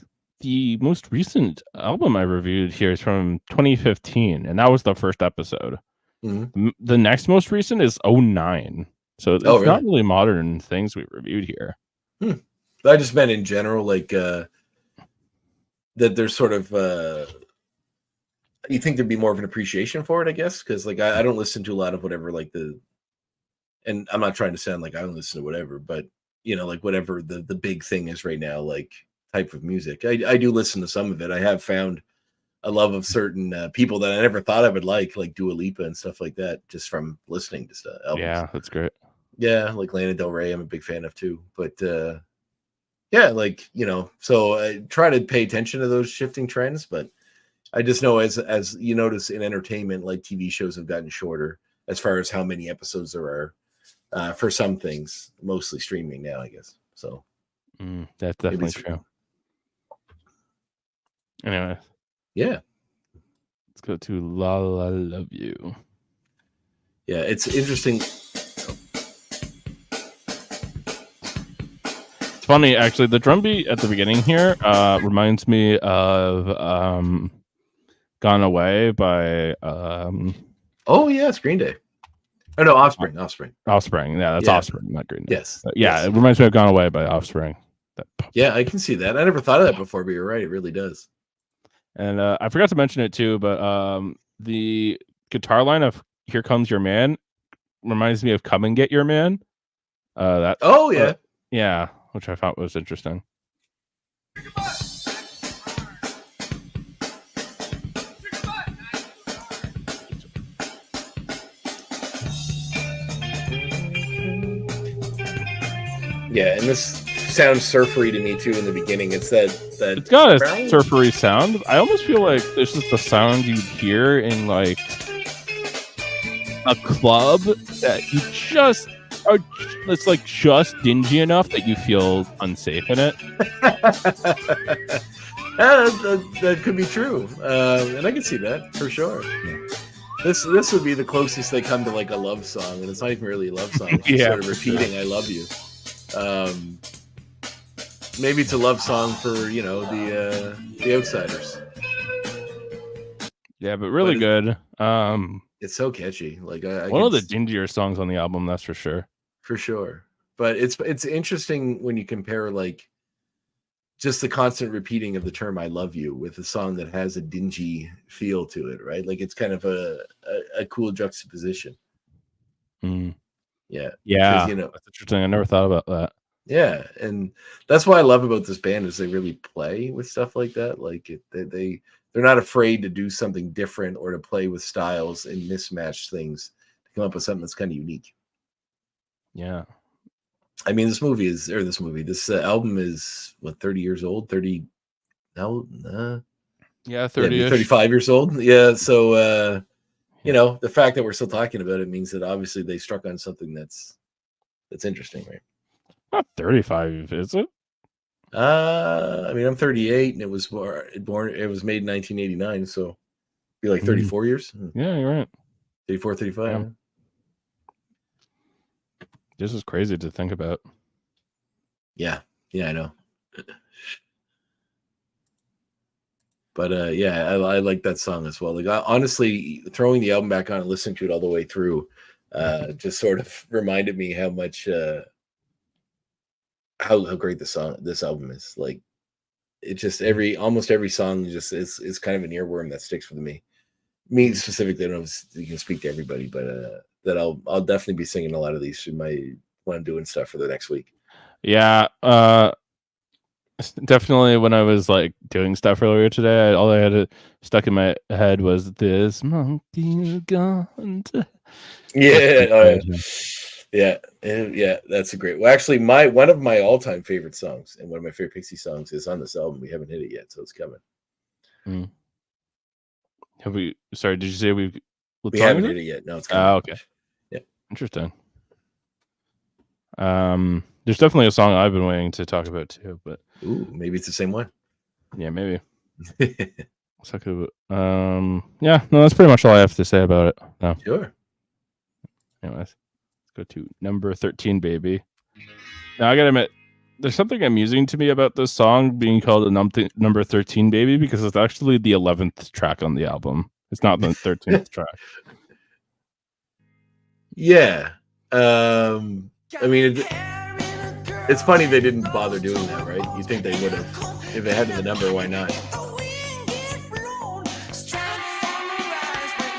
the most recent album I reviewed here is from 2015, and that was the first episode. The next most recent is 2009, so it's not really modern things we reviewed here. I just meant in general, like that there's sort of you think there'd be more of an appreciation for it, I guess, because like I don't listen to a lot of whatever and I'm not trying to sound like I don't listen to whatever, but like whatever the big thing is right now, like type of music. I do listen to some of it. I have found a love of certain people that I never thought I would like Dua Lipa and stuff like that, just from listening to stuff. Albums. Yeah, that's great. Yeah, like Lana Del Rey, I'm a big fan of too. But yeah, like so I try to pay attention to those shifting trends, but I just know as you notice in entertainment, like TV shows have gotten shorter as far as how many episodes there are for some things, mostly streaming now, I guess. So that's definitely true. Anyway. Yeah. Let's go to La La Love You. Yeah, it's interesting. It's funny, actually. The drum beat at the beginning here reminds me of Gone Away by... oh, yeah, it's Green Day. Oh, no, Offspring. Offspring. Yeah, that's Offspring, not Green Day. Yes. It reminds me of Gone Away by Offspring. Yeah, I can see that. I never thought of that before, but you're right. It really does. And I forgot to mention it too, but the guitar line of "Here Comes Your Man" reminds me of "Come and Get Your Man." Yeah, which I thought was interesting. Yeah, and this sounds surfery to me too in the begining. It's it's got a surfery sound. I almost feel like this is the sound you'd hear in like a club that you just are. It's like just dingy enough that you feel unsafe in it. That could be true, and I can see that for sure. Yeah. This would be the closest they come to like a love song, and it's not even really a love song. It's sort of repeating "I love you." Maybe it's a love song for the outsiders. Yeah, but really good. It's so catchy. Like one of the dingier songs on the album, that's for sure. For sure. But it's interesting when you compare like just the constant repeating of the term "I love you" with a song that has a dingy feel to it, right? Like it's kind of a cool juxtaposition. Yeah. Yeah. That's interesting. I never thought about that. Yeah. And that's what I love about this band is they really play with stuff like that. Like they're not afraid to do something different or to play with styles and mismatch things to come up with something that's kind of unique. Yeah. I mean, this album is what, 30 years old? 30 now? 30 35 years old. Yeah. So the fact that we're still talking about it means that obviously they struck on something that's interesting, right? Not 35, is it? I mean, I'm 38 and it was made in 1989, so it'd be like 34 years. Yeah, you're right. 34, 35. Yeah. This is crazy to think about. Yeah, I know. But I like that song as well. Like honestly, throwing the album back on and listening to it all the way through, just sort of reminded me how much how great this album is. Like it just almost every song just is kind of an earworm that sticks with me. Me specifically, I don't know if you can speak to everybody, but that I'll definitely be singing a lot of these when I'm doing stuff for the next week. Yeah, definitely when I was like doing stuff earlier today, all I had stuck in my head was "This monkey gone to..." Yeah, that's a great. Well, actually, one of my all-time favorite songs and one of my favorite Pixie songs is on this album. We haven't hit it yet, so it's coming. Have we? Sorry, did you say we haven't hit it yet? No, it's coming. Okay. Yeah, interesting. There's definitely a song I've been waiting to talk about too, but maybe it's the same one. Yeah, maybe. Yeah, no, that's pretty much all I have to say about it. No. Sure. Anyways, let's go to number 13, baby. Now I gotta admit, there's something amusing to me about this song being called a number 13, baby, because it's actually the 11th track on the album. It's not the 13th track. Yeah. I mean, it's funny they didn't bother doing that, right? You think they would have. If they had the number, why not?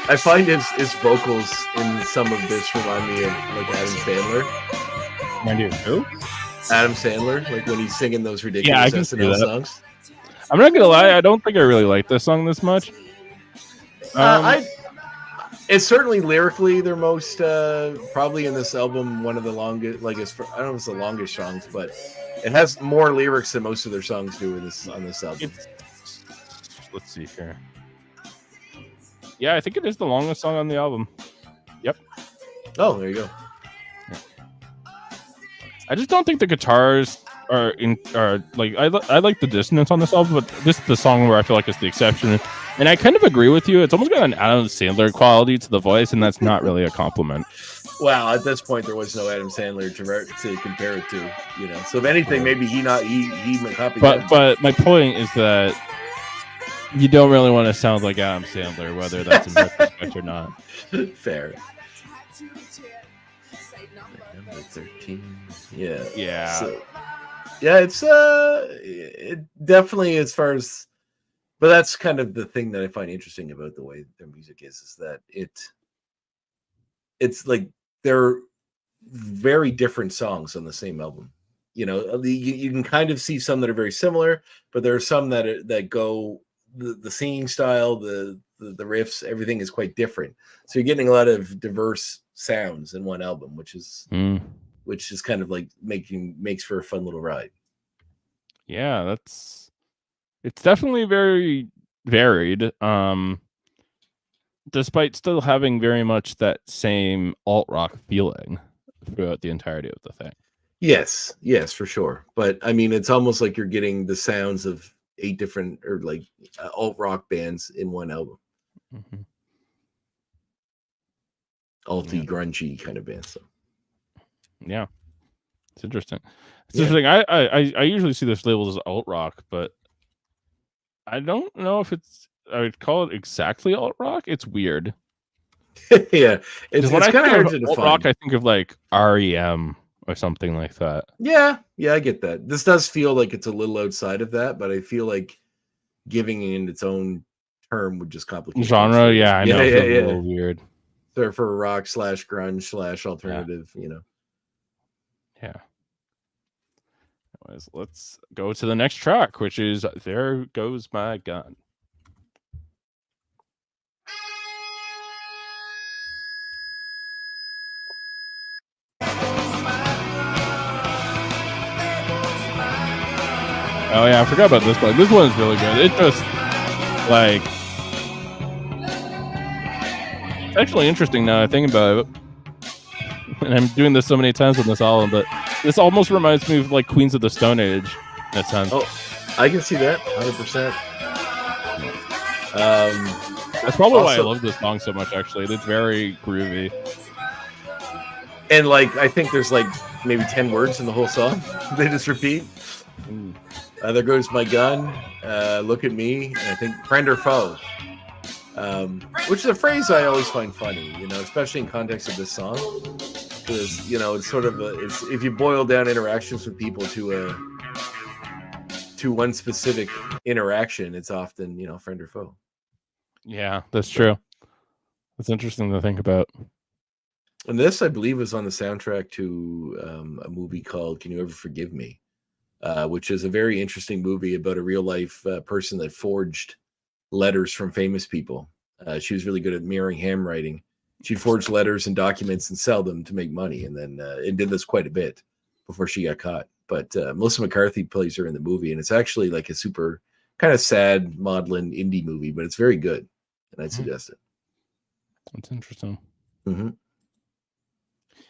I find his vocals in some of this remind me of like Adam Sandler. Remind you of who? Adam Sandler, like when he's singing those ridiculous SNL songs. I'm not gonna lie, I don't think I really like this song this much. It's certainly lyrically their most probably in this album one of the longest. Like I don't know if it's the longest songs, but it has more lyrics than most of their songs do on this album. Let's see here. Yeah, I think it is the longest song on the album. Yep. Oh, there you go. Yeah. I just don't think the guitars are like I like the dissonance on this album, but this is the song where I feel like it's the exception. And I kind of agree with you. It's almost got an Adam Sandler quality to the voice, and that's not really a compliment. Well, at this point, there was no Adam Sandler to compare it to, you know. So if anything, maybe he copied. But my point is that you don't really want to sound like Adam Sandler, whether that's in retrospect or not. Fair. Number 13. Yeah. Yeah. So, yeah, it's it definitely, as far as, but that's kind of the thing that I find interesting about the way their music is that it's like they're very different songs on the same album. You know, you can kind of see some that are very similar, but there are some that go the singing style, the riffs, everything is quite different. So you're getting a lot of diverse sounds in one album, which is kind of like makes for a fun little ride. Yeah, it's definitely very varied. Despite still having very much that same alt rock feeling throughout the entirety of the thing. Yes, for sure. But I mean, it's almost like you're getting the sounds of 8 different or like alt rock bands in one album. Mm-hmm. Alty, grungy kind of bands. So. Yeah, it's interesting. It's interesting. I usually see this labeled as alt rock, but I don't know if I would call it exactly alt rock. It's weird. Yeah, it's kind of hard to define. Alt rock, I think of like REM or something like that. Yeah, I get that. This does feel like it's a little outside of that, but I feel like giving it its own term would just complicate genre. Yeah, I know. It's a little weird. So for rock / grunge / alternative, you know. Yeah. Anyways, let's go to the next track, which is "There Goes My Gun." Oh yeah, I forgot about this one. This one's really good. It just like it's actually interesting now I think about it. And I'm doing this so many times on this album, but this almost reminds me of like Queens of the Stone Age in a sense. Oh, I can see that 100%. That's probably why I love this song so much. Actually, it's very groovy. And like, I think there's like maybe 10 words in the whole song. They just repeat. There goes my gun. Look at me. And I think friend or foe, which is a phrase I always find funny, you know, especially in context of this song, because you know it's sort of it's if you boil down interactions with people to one specific interaction, it's often, you know, friend or foe. Yeah, that's true. That's interesting to think about. And this, I believe, was on the soundtrack to a movie called "Can You Ever Forgive Me," which is a very interesting movie about a real life person that forged letters from famous people. She was really good at mirroring handwriting. She'd forge letters and documents and sell them to make money, and then it did this quite a bit before she got caught. But Melissa McCarthy plays her in the movie, and it's actually like a super kind of sad, maudlin indie movie, but it's very good, and I'd suggest it. That's interesting. Mm-hmm.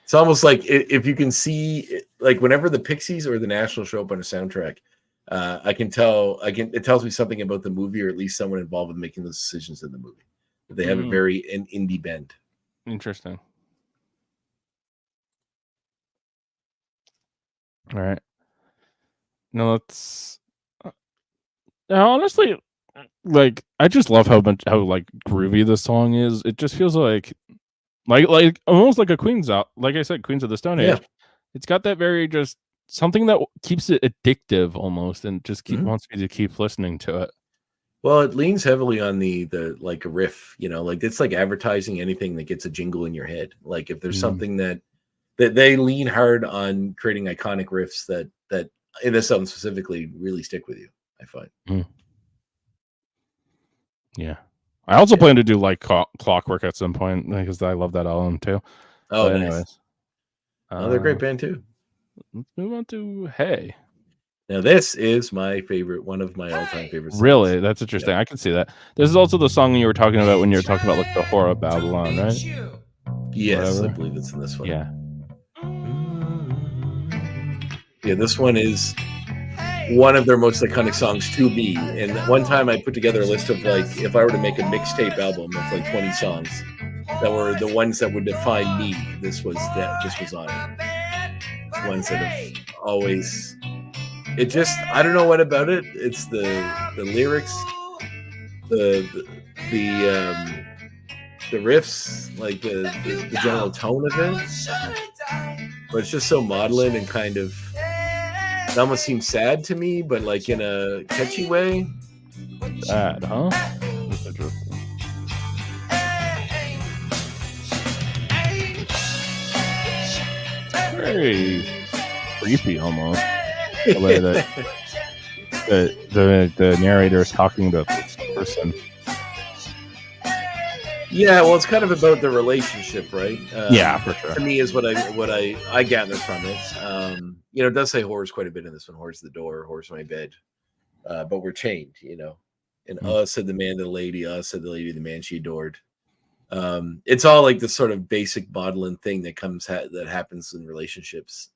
It's almost like if you can see, like whenever the Pixies or the National show up on a soundtrack, I can tell. It tells me something about the movie, or at least someone involved in making those decisions in the movie. They have a very indie bend. Interesting. All right. Now let's. Now, honestly, like I just love how like groovy this song is. It just feels like almost like a Queens out. Like I said, Queens of the Stone Age. It's got that very just something that keeps it addictive almost, and just wants me to keep listening to it. Well, it leans heavily on the like a riff, you know, like it's like advertising anything that gets a jingle in your head. Like if there's something that they lean hard on creating iconic riffs that in this album specifically really stick with you, I find. Yeah. I also plan to do like Clockwork at some point because I love that album too. Oh, but nice. Anyways. They're a great band too. Let's move on to Hey. Now this is my favorite, one of my all-time favorite songs. Really? That's interesting. I can see that. This is also the song you were talking about when you were talking about like the horror of Babylon, right? Yes, whatever. I believe it's in this one. Yeah. Yeah, this one is one of their most iconic songs to me. And one time I put together a list of like, if I were to make a mixtape album of like 20 songs that were the ones that would define me, this was on it. Ones that have always, it just, I don't know what about it. It's the lyrics, the riffs, like the general tone of it. But it's just so maudlin and kind of, it almost seems sad to me, but like in a catchy way. Sad, huh? That's interesting. Very creepy, almost. The way that the narrator is talking about this person. Yeah, well, it's kind of about the relationship, right? Yeah, for sure. To me, is what I gather from it. It does say horrors quite a bit in this one. Horrors the door, horrors my bed. But we're chained, And said the man to the lady, said the lady to the man she adored. It's all like this sort of basic maudlin thing that happens in relationships.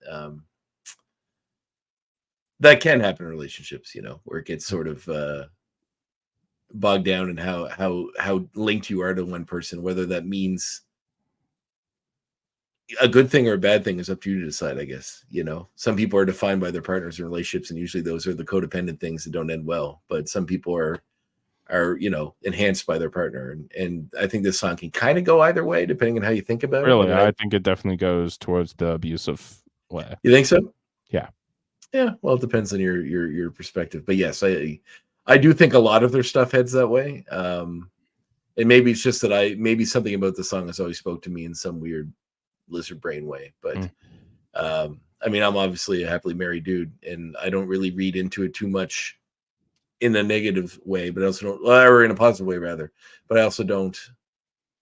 That can happen in relationships, where it gets sort of bogged down in how linked you are to one person. Whether that means a good thing or a bad thing is up to you to decide, I guess. Some people are defined by their partners in relationships, and usually those are the codependent things that don't end well. But some people are enhanced by their partner, and I think this song can kind of go either way depending on how you think about it. Really, I think it definitely goes towards the abusive way. You think so? Yeah. Well, it depends on your perspective, but yes, I do think a lot of their stuff heads that way. And maybe it's just that maybe something about the song has always spoke to me in some weird lizard brain way. But I mean, I'm obviously a happily married dude, and I don't really read into it too much in a negative way, but I also don't, or in a positive way rather. But I also don't.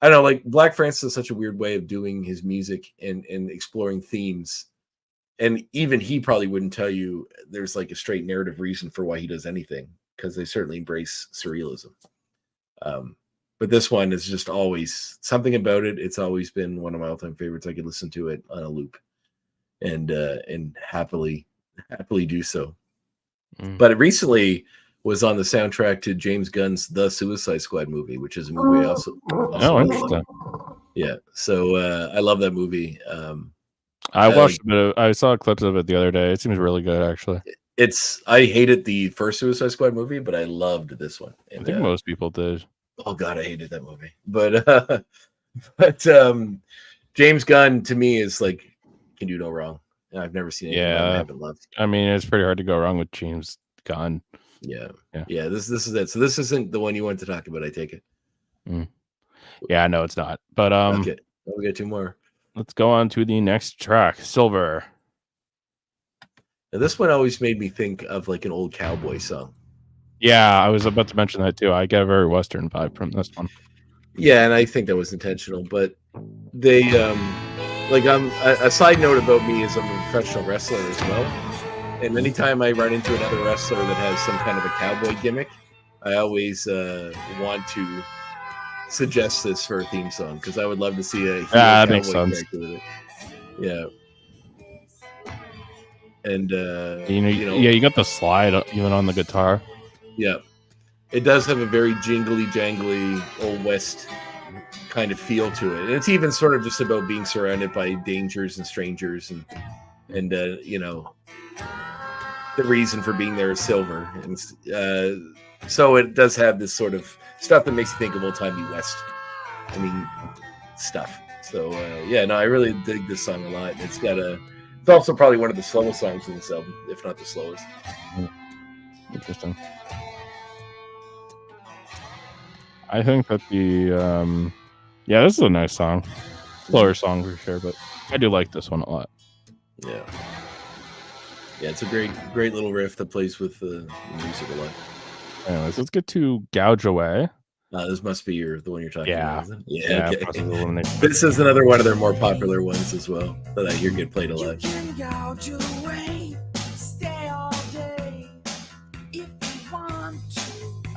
I don't know, like Black Francis is such a weird way of doing his music and exploring themes. And even he probably wouldn't tell you there's like a straight narrative reason for why he does anything, because they certainly embrace surrealism. But this one is just always something about it. It's always been one of my all-time favorites. I could listen to it on a loop and happily do so. But it recently was on the soundtrack to James Gunn's The Suicide Squad movie, which is a movie I also interesting. Yeah. So I love that movie. I watched I saw clips of it the other day. It seems really good, actually. I hated the first Suicide Squad movie, but I loved this one. And, I think most people did. Oh God, I hated that movie. But James Gunn to me is like, can do no wrong. I've never seen anything I haven't loved. I mean, it's pretty hard to go wrong with James Gunn. Yeah. This is it. So this isn't the one you want to talk about, I take it. Yeah, no, it's not. But okay, we got two more. Let's go on to the next track, Silver. Now, this one always made me think of like an old cowboy song. Yeah, I was about to mention that too. I get a very Western vibe from this one. Yeah, and I think that was intentional. But they, a side note about me is I'm a professional wrestler as well. And anytime I run into another wrestler that has some kind of a cowboy gimmick, I always want to suggest this for a theme song, because I would love to see a that makes sense. With it. Yeah. And you got the slide even on the guitar. Yeah, it does have a very jingly jangly old west kind of feel to it, and it's even sort of just about being surrounded by dangers and strangers, and the reason for being there is silver, and so it does have this sort of stuff that makes you think of old-timey West. I mean, stuff. So I really dig this song a lot. It's also probably one of the slowest songs in this album, if not the slowest. Interesting. I think that this is a nice song. Slower song for sure, but I do like this one a lot. Yeah. Yeah, it's a great little riff that plays with the music a lot. Anyways, let's get to Gouge Away. This must be the one you're talking about, isn't it? Yeah. Okay. This is another one of their more popular ones as well that I hear get played a lot.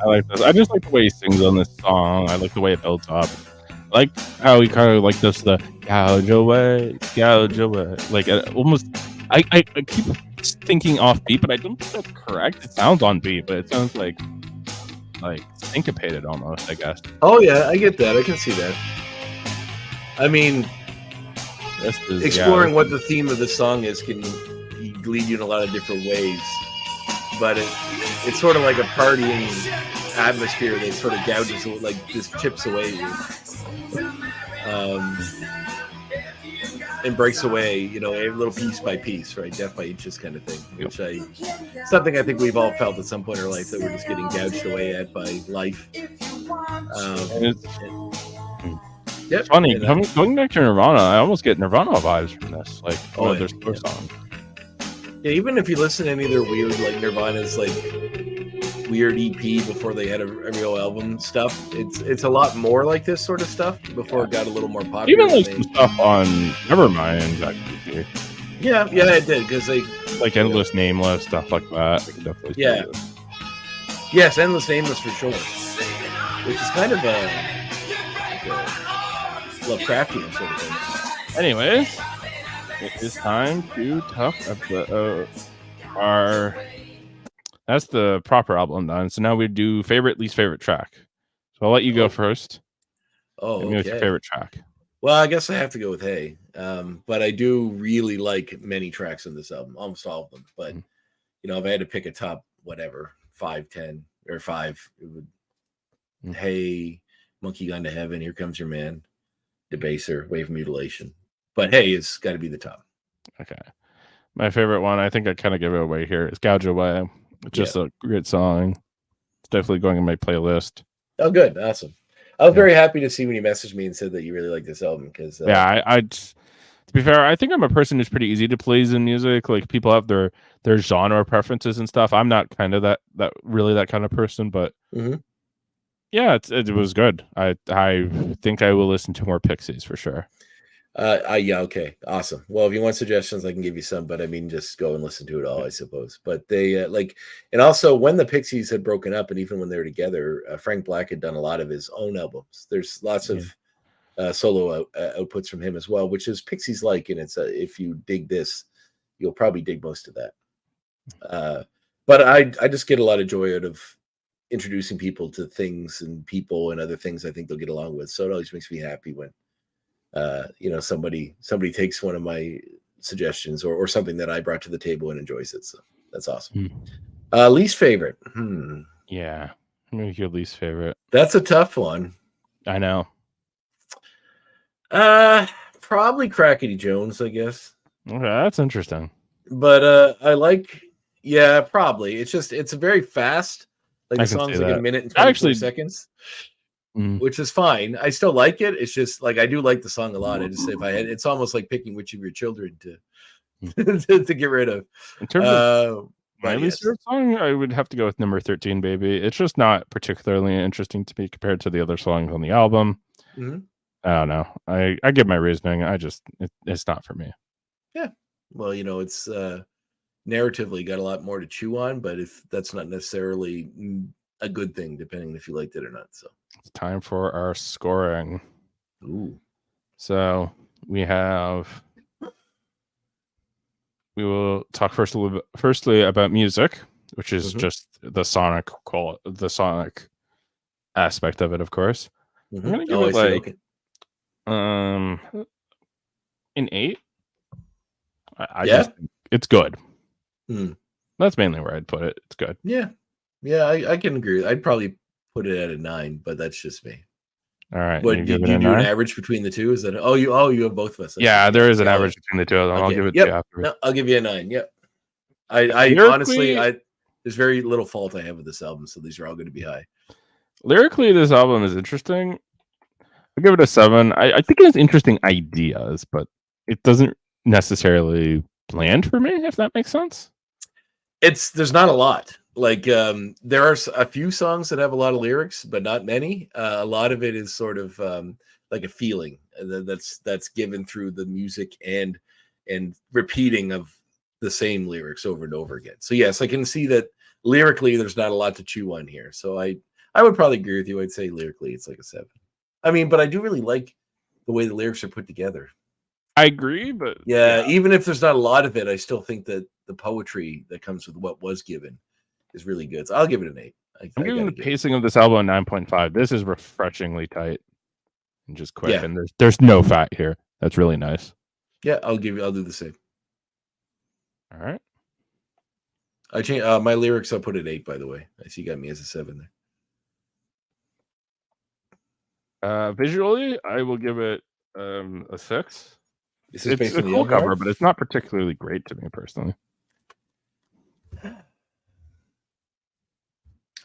I like this. I just like the way he sings on this song. I like the way it builds up. I like how he kind of like this, the gouge away. Like almost, I keep thinking off beat, but I don't think that's correct. It sounds on beat, but it sounds like syncopated almost, I guess. Oh yeah, I get that. I can see that. I mean, exploring what the theme of the song is can lead you in a lot of different ways, but it's sort of like a partying atmosphere that sort of gouges, like just chips away and breaks away, a little piece by piece, right? Death by inches kind of thing, which something I think we've all felt at some point in our life, that we're just getting gouged away at by life. It's funny, going back to Nirvana, I almost get Nirvana vibes from this, like their slow song. Yeah, even if you listen to any of their weird, like Nirvana's like weird EP before they had a real album stuff, it's a lot more like this sort of stuff before it got a little more popular. Even like some stuff on Nevermind, actually. Yeah, it did, because they like Endless Nameless, stuff like that. Yeah. Yes, Endless Nameless for sure. Which is kind of a Lovecraftian sort of thing. Anyways, it is time to talk about our. That's the proper album done. So now we do favorite, least favorite track. So I'll let you go first. Oh, okay. What's your favorite track? Well, I guess I have to go with Hey. But I do really like many tracks in this album, almost all of them. But if I had to pick a top, whatever, 5, 10, or 5, it would Hey, Monkey Gone to Heaven, Here Comes Your Man, Debaser, Wave Mutilation. But Hey has got to be the top. Okay. My favorite one, I think I kind of give it away here, is Gouge Away. It's just a great song. It's definitely going in my playlist. Oh, good. Awesome. I was very happy to see when you messaged me and said that you really like this album. Because I to be fair, I think I'm a person who's pretty easy to please in music. Like, people have their genre preferences and stuff. I'm not kind of that kind of person, but yeah, it was good. I think I will listen to more Pixies for sure. Yeah, okay, awesome. Well, if you want suggestions, I can give you some, but I mean, just go and listen to it all, I suppose. But they and also when the Pixies had broken up, and even when they were together, Frank Black had done a lot of his own albums. There's lots of solo outputs from him as well, which is Pixies like, and it's if you dig this, you'll probably dig most of that. But I just get a lot of joy out of introducing people to things and people and other things I think they'll get along with. So it always makes me happy when somebody takes one of my suggestions or something that I brought to the table and enjoys it. So that's awesome. Least favorite. Yeah. Maybe your least favorite. That's a tough one. I know. Probably Crackety Jones, I guess. Okay, that's interesting. But I like, probably. It's very fast. Like the song's like a minute and 24 seconds. Which is fine. I still like it. It's just like I do like the song a lot. I just say it's almost like picking which of your children to get rid of. In terms of my least favorite song, I would have to go with number 13, Baby. It's just not particularly interesting to me compared to the other songs on the album. I don't know. I give my reasoning. It's not for me. Yeah. Well, it's narratively got a lot more to chew on, but if that's not necessarily a good thing, depending if you liked it or not. So it's time for our scoring. Ooh. So we will talk firstly about music, which is just the sonic aspect of it, of course. I'm gonna give it an 8. I just think it's good. That's mainly where I'd put it. It's good. Yeah, I can agree. I'd probably put it at a 9, but that's just me. All right. But you do an average between the two? Is that you have both of us? Yeah, there is an average between the two of them. Okay. I'll give it to you after. No, I'll give you a 9. Yep. I honestly, there's very little fault I have with this album, so these are all going to be high. Lyrically, this album is interesting. I'll give it a 7. I think it has interesting ideas, but it doesn't necessarily land for me, if that makes sense. There's not a lot. Like there are a few songs that have a lot of lyrics, but not many. A lot of it is sort of like a feeling that's given through the music and repeating of the same lyrics over and over again. So yes, I can see that lyrically there's not a lot to chew on here. So I would probably agree with you. I'd say lyrically it's like a 7. I mean, but I do really like the way the lyrics are put together. I agree, but yeah, even if there's not a lot of it, I still think that the poetry that comes with what was given is really good. So I'll give it an 8. I'm giving the pacing of this album a 9.5. This is refreshingly tight and just quick, Yeah. and there's no fat here. That's really nice. Yeah, I'll do the same. All right. I change my lyrics. I'll put at 8. By the way, I see you got me as a 7 there. Visually, I will give it a 6. This is based It's a on the cool album cover, art? but it's not particularly great to me personally.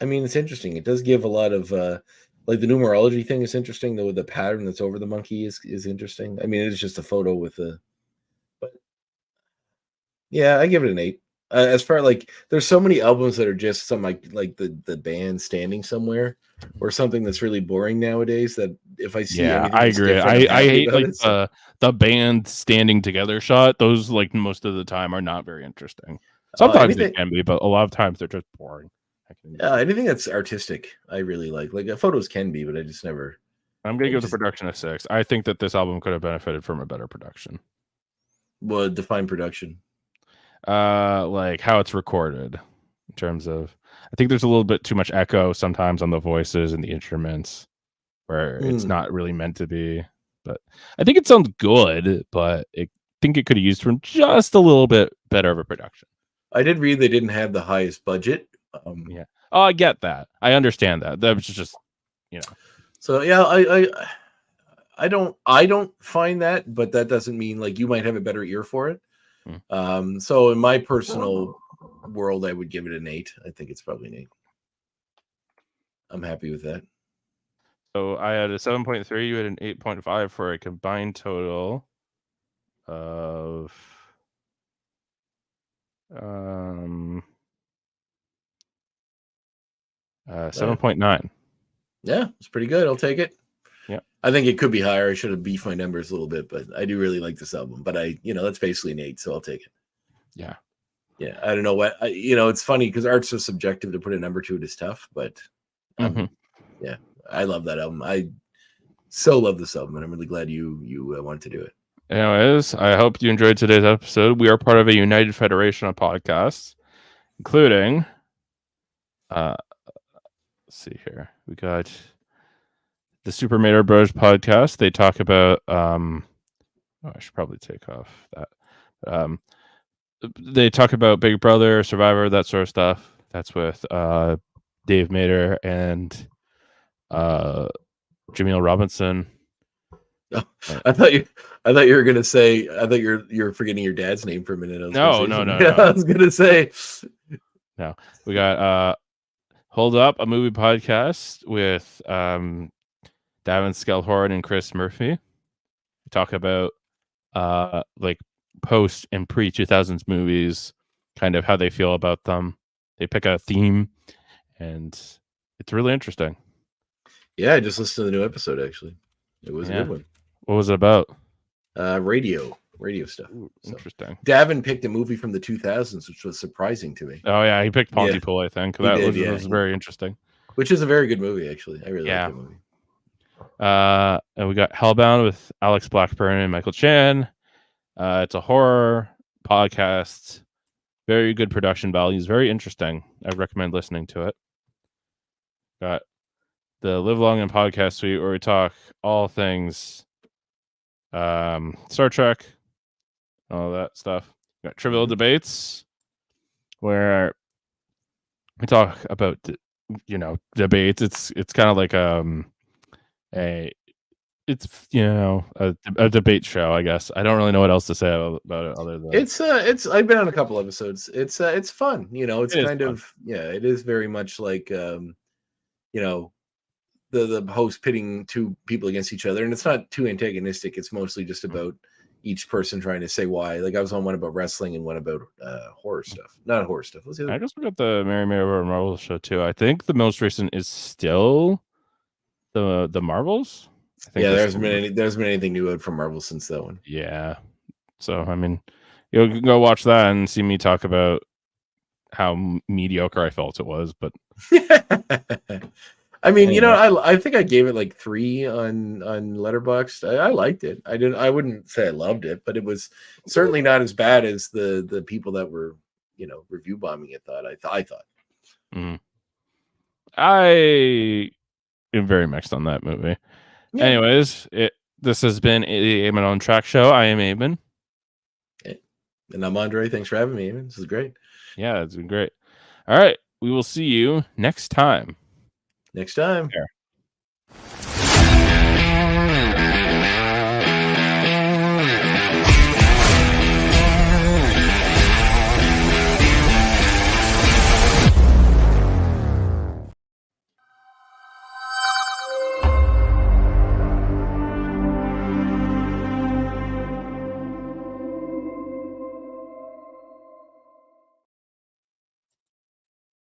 I mean, it's interesting. It does give a lot of like the numerology thing is interesting. Though the pattern that's over the monkey is interesting. I mean, it is just a photo with a. But yeah, I give it an 8. As far like, there's so many albums that are just some like the band standing somewhere, or something that's really boring nowadays. That if I see anything, I that's agree. different, I hate about like it, the band standing together shot. Those like most of the time are not very interesting. Sometimes they can be, but a lot of times they're just boring. Anything that's artistic, I really like. Like photos can be, but I just never. I'm gonna give the production a 6. I think that this album could have benefited from a better production. Well, define production. Like how it's recorded, in terms of, I think there's a little bit too much echo sometimes on the voices and the instruments, where it's not really meant to be. But I think it sounds good, but I think it could have used from just a little bit better of a production. I did read they didn't have the highest budget. Yeah. Oh, I get that. I understand that. That was just, So yeah, I don't find that, but that doesn't mean like you might have a better ear for it. So in my personal world, I would give it an 8. I think it's probably an 8. I'm happy with that. So I had a 7.3. You had an 8.5 for a combined total of 7.9. Yeah, it's pretty good. I'll take it. Yeah, I think it could be higher. I should have beefed my numbers a little bit, but I do really like this album. But that's basically an 8, so I'll take it. Yeah. I don't know what it's funny because art's so subjective. To put a number to it is tough, but yeah, I love that album. I so love this album, and I'm really glad you wanted to do it. Anyways, I hope you enjoyed today's episode. We are part of a united federation of podcasts, including let's see here. We got the Super Mader Bros podcast. They talk about I should probably take off that. They talk about Big Brother, Survivor, that sort of stuff. That's with Dave Mader and Jaemeel Robinson. Oh, I thought you were gonna say. I thought you're forgetting your dad's name for a minute. No. I was gonna say. No, we got Hold Up, a movie podcast with Davin Skelhorn and Chris Murphy. We talk about like post and pre 2000s movies, kind of how they feel about them. They pick a theme, and it's really interesting. Yeah, I just listened to the new episode. Actually, it was a good one. What was it about? Radio stuff. Ooh, interesting. Davin picked a movie from the 2000s, which was surprising to me. Oh yeah, he picked Pontypool. I think that was very interesting. Which is a very good movie, actually. I really like that movie. And we got Hellbound with Alex Blackburn and Michael Chan. It's a horror podcast. Very good production values. Very interesting. I recommend listening to it. Got the Live Long and Podcast Suite, where we talk all things Star Trek, all that stuff. Got Trivial Debates, where we talk about debates. It's kind of like a debate show, I guess. I don't really know what else to say about it other than it's I've been on a couple episodes. It's fun. It's kind of fun. It is very much like the host pitting two people against each other, and it's not too antagonistic. It's mostly just about each person trying to say why. Like I was on one about wrestling and one about horror stuff. Not horror stuff. I guess we got the Mary Marvel show too. I think the most recent is still the Marvels. I think there's been anything new out from Marvel since that one. Yeah. So I mean, you can go watch that and see me talk about how mediocre I felt it was, but I mean, you know, Anyway. I think I gave it like 3 on Letterboxd. I liked it. I wouldn't say I loved it, but it was certainly not as bad as the people that were, you know, review bombing it thought. I thought. Mm. I am very mixed on that movie. Yeah. Anyways, this has been the Eamon on Track Show. I am Eamon. And I'm Andre. Thanks for having me, Eamon. This is great. Yeah, it's been great. All right. We will see you next time. Next time.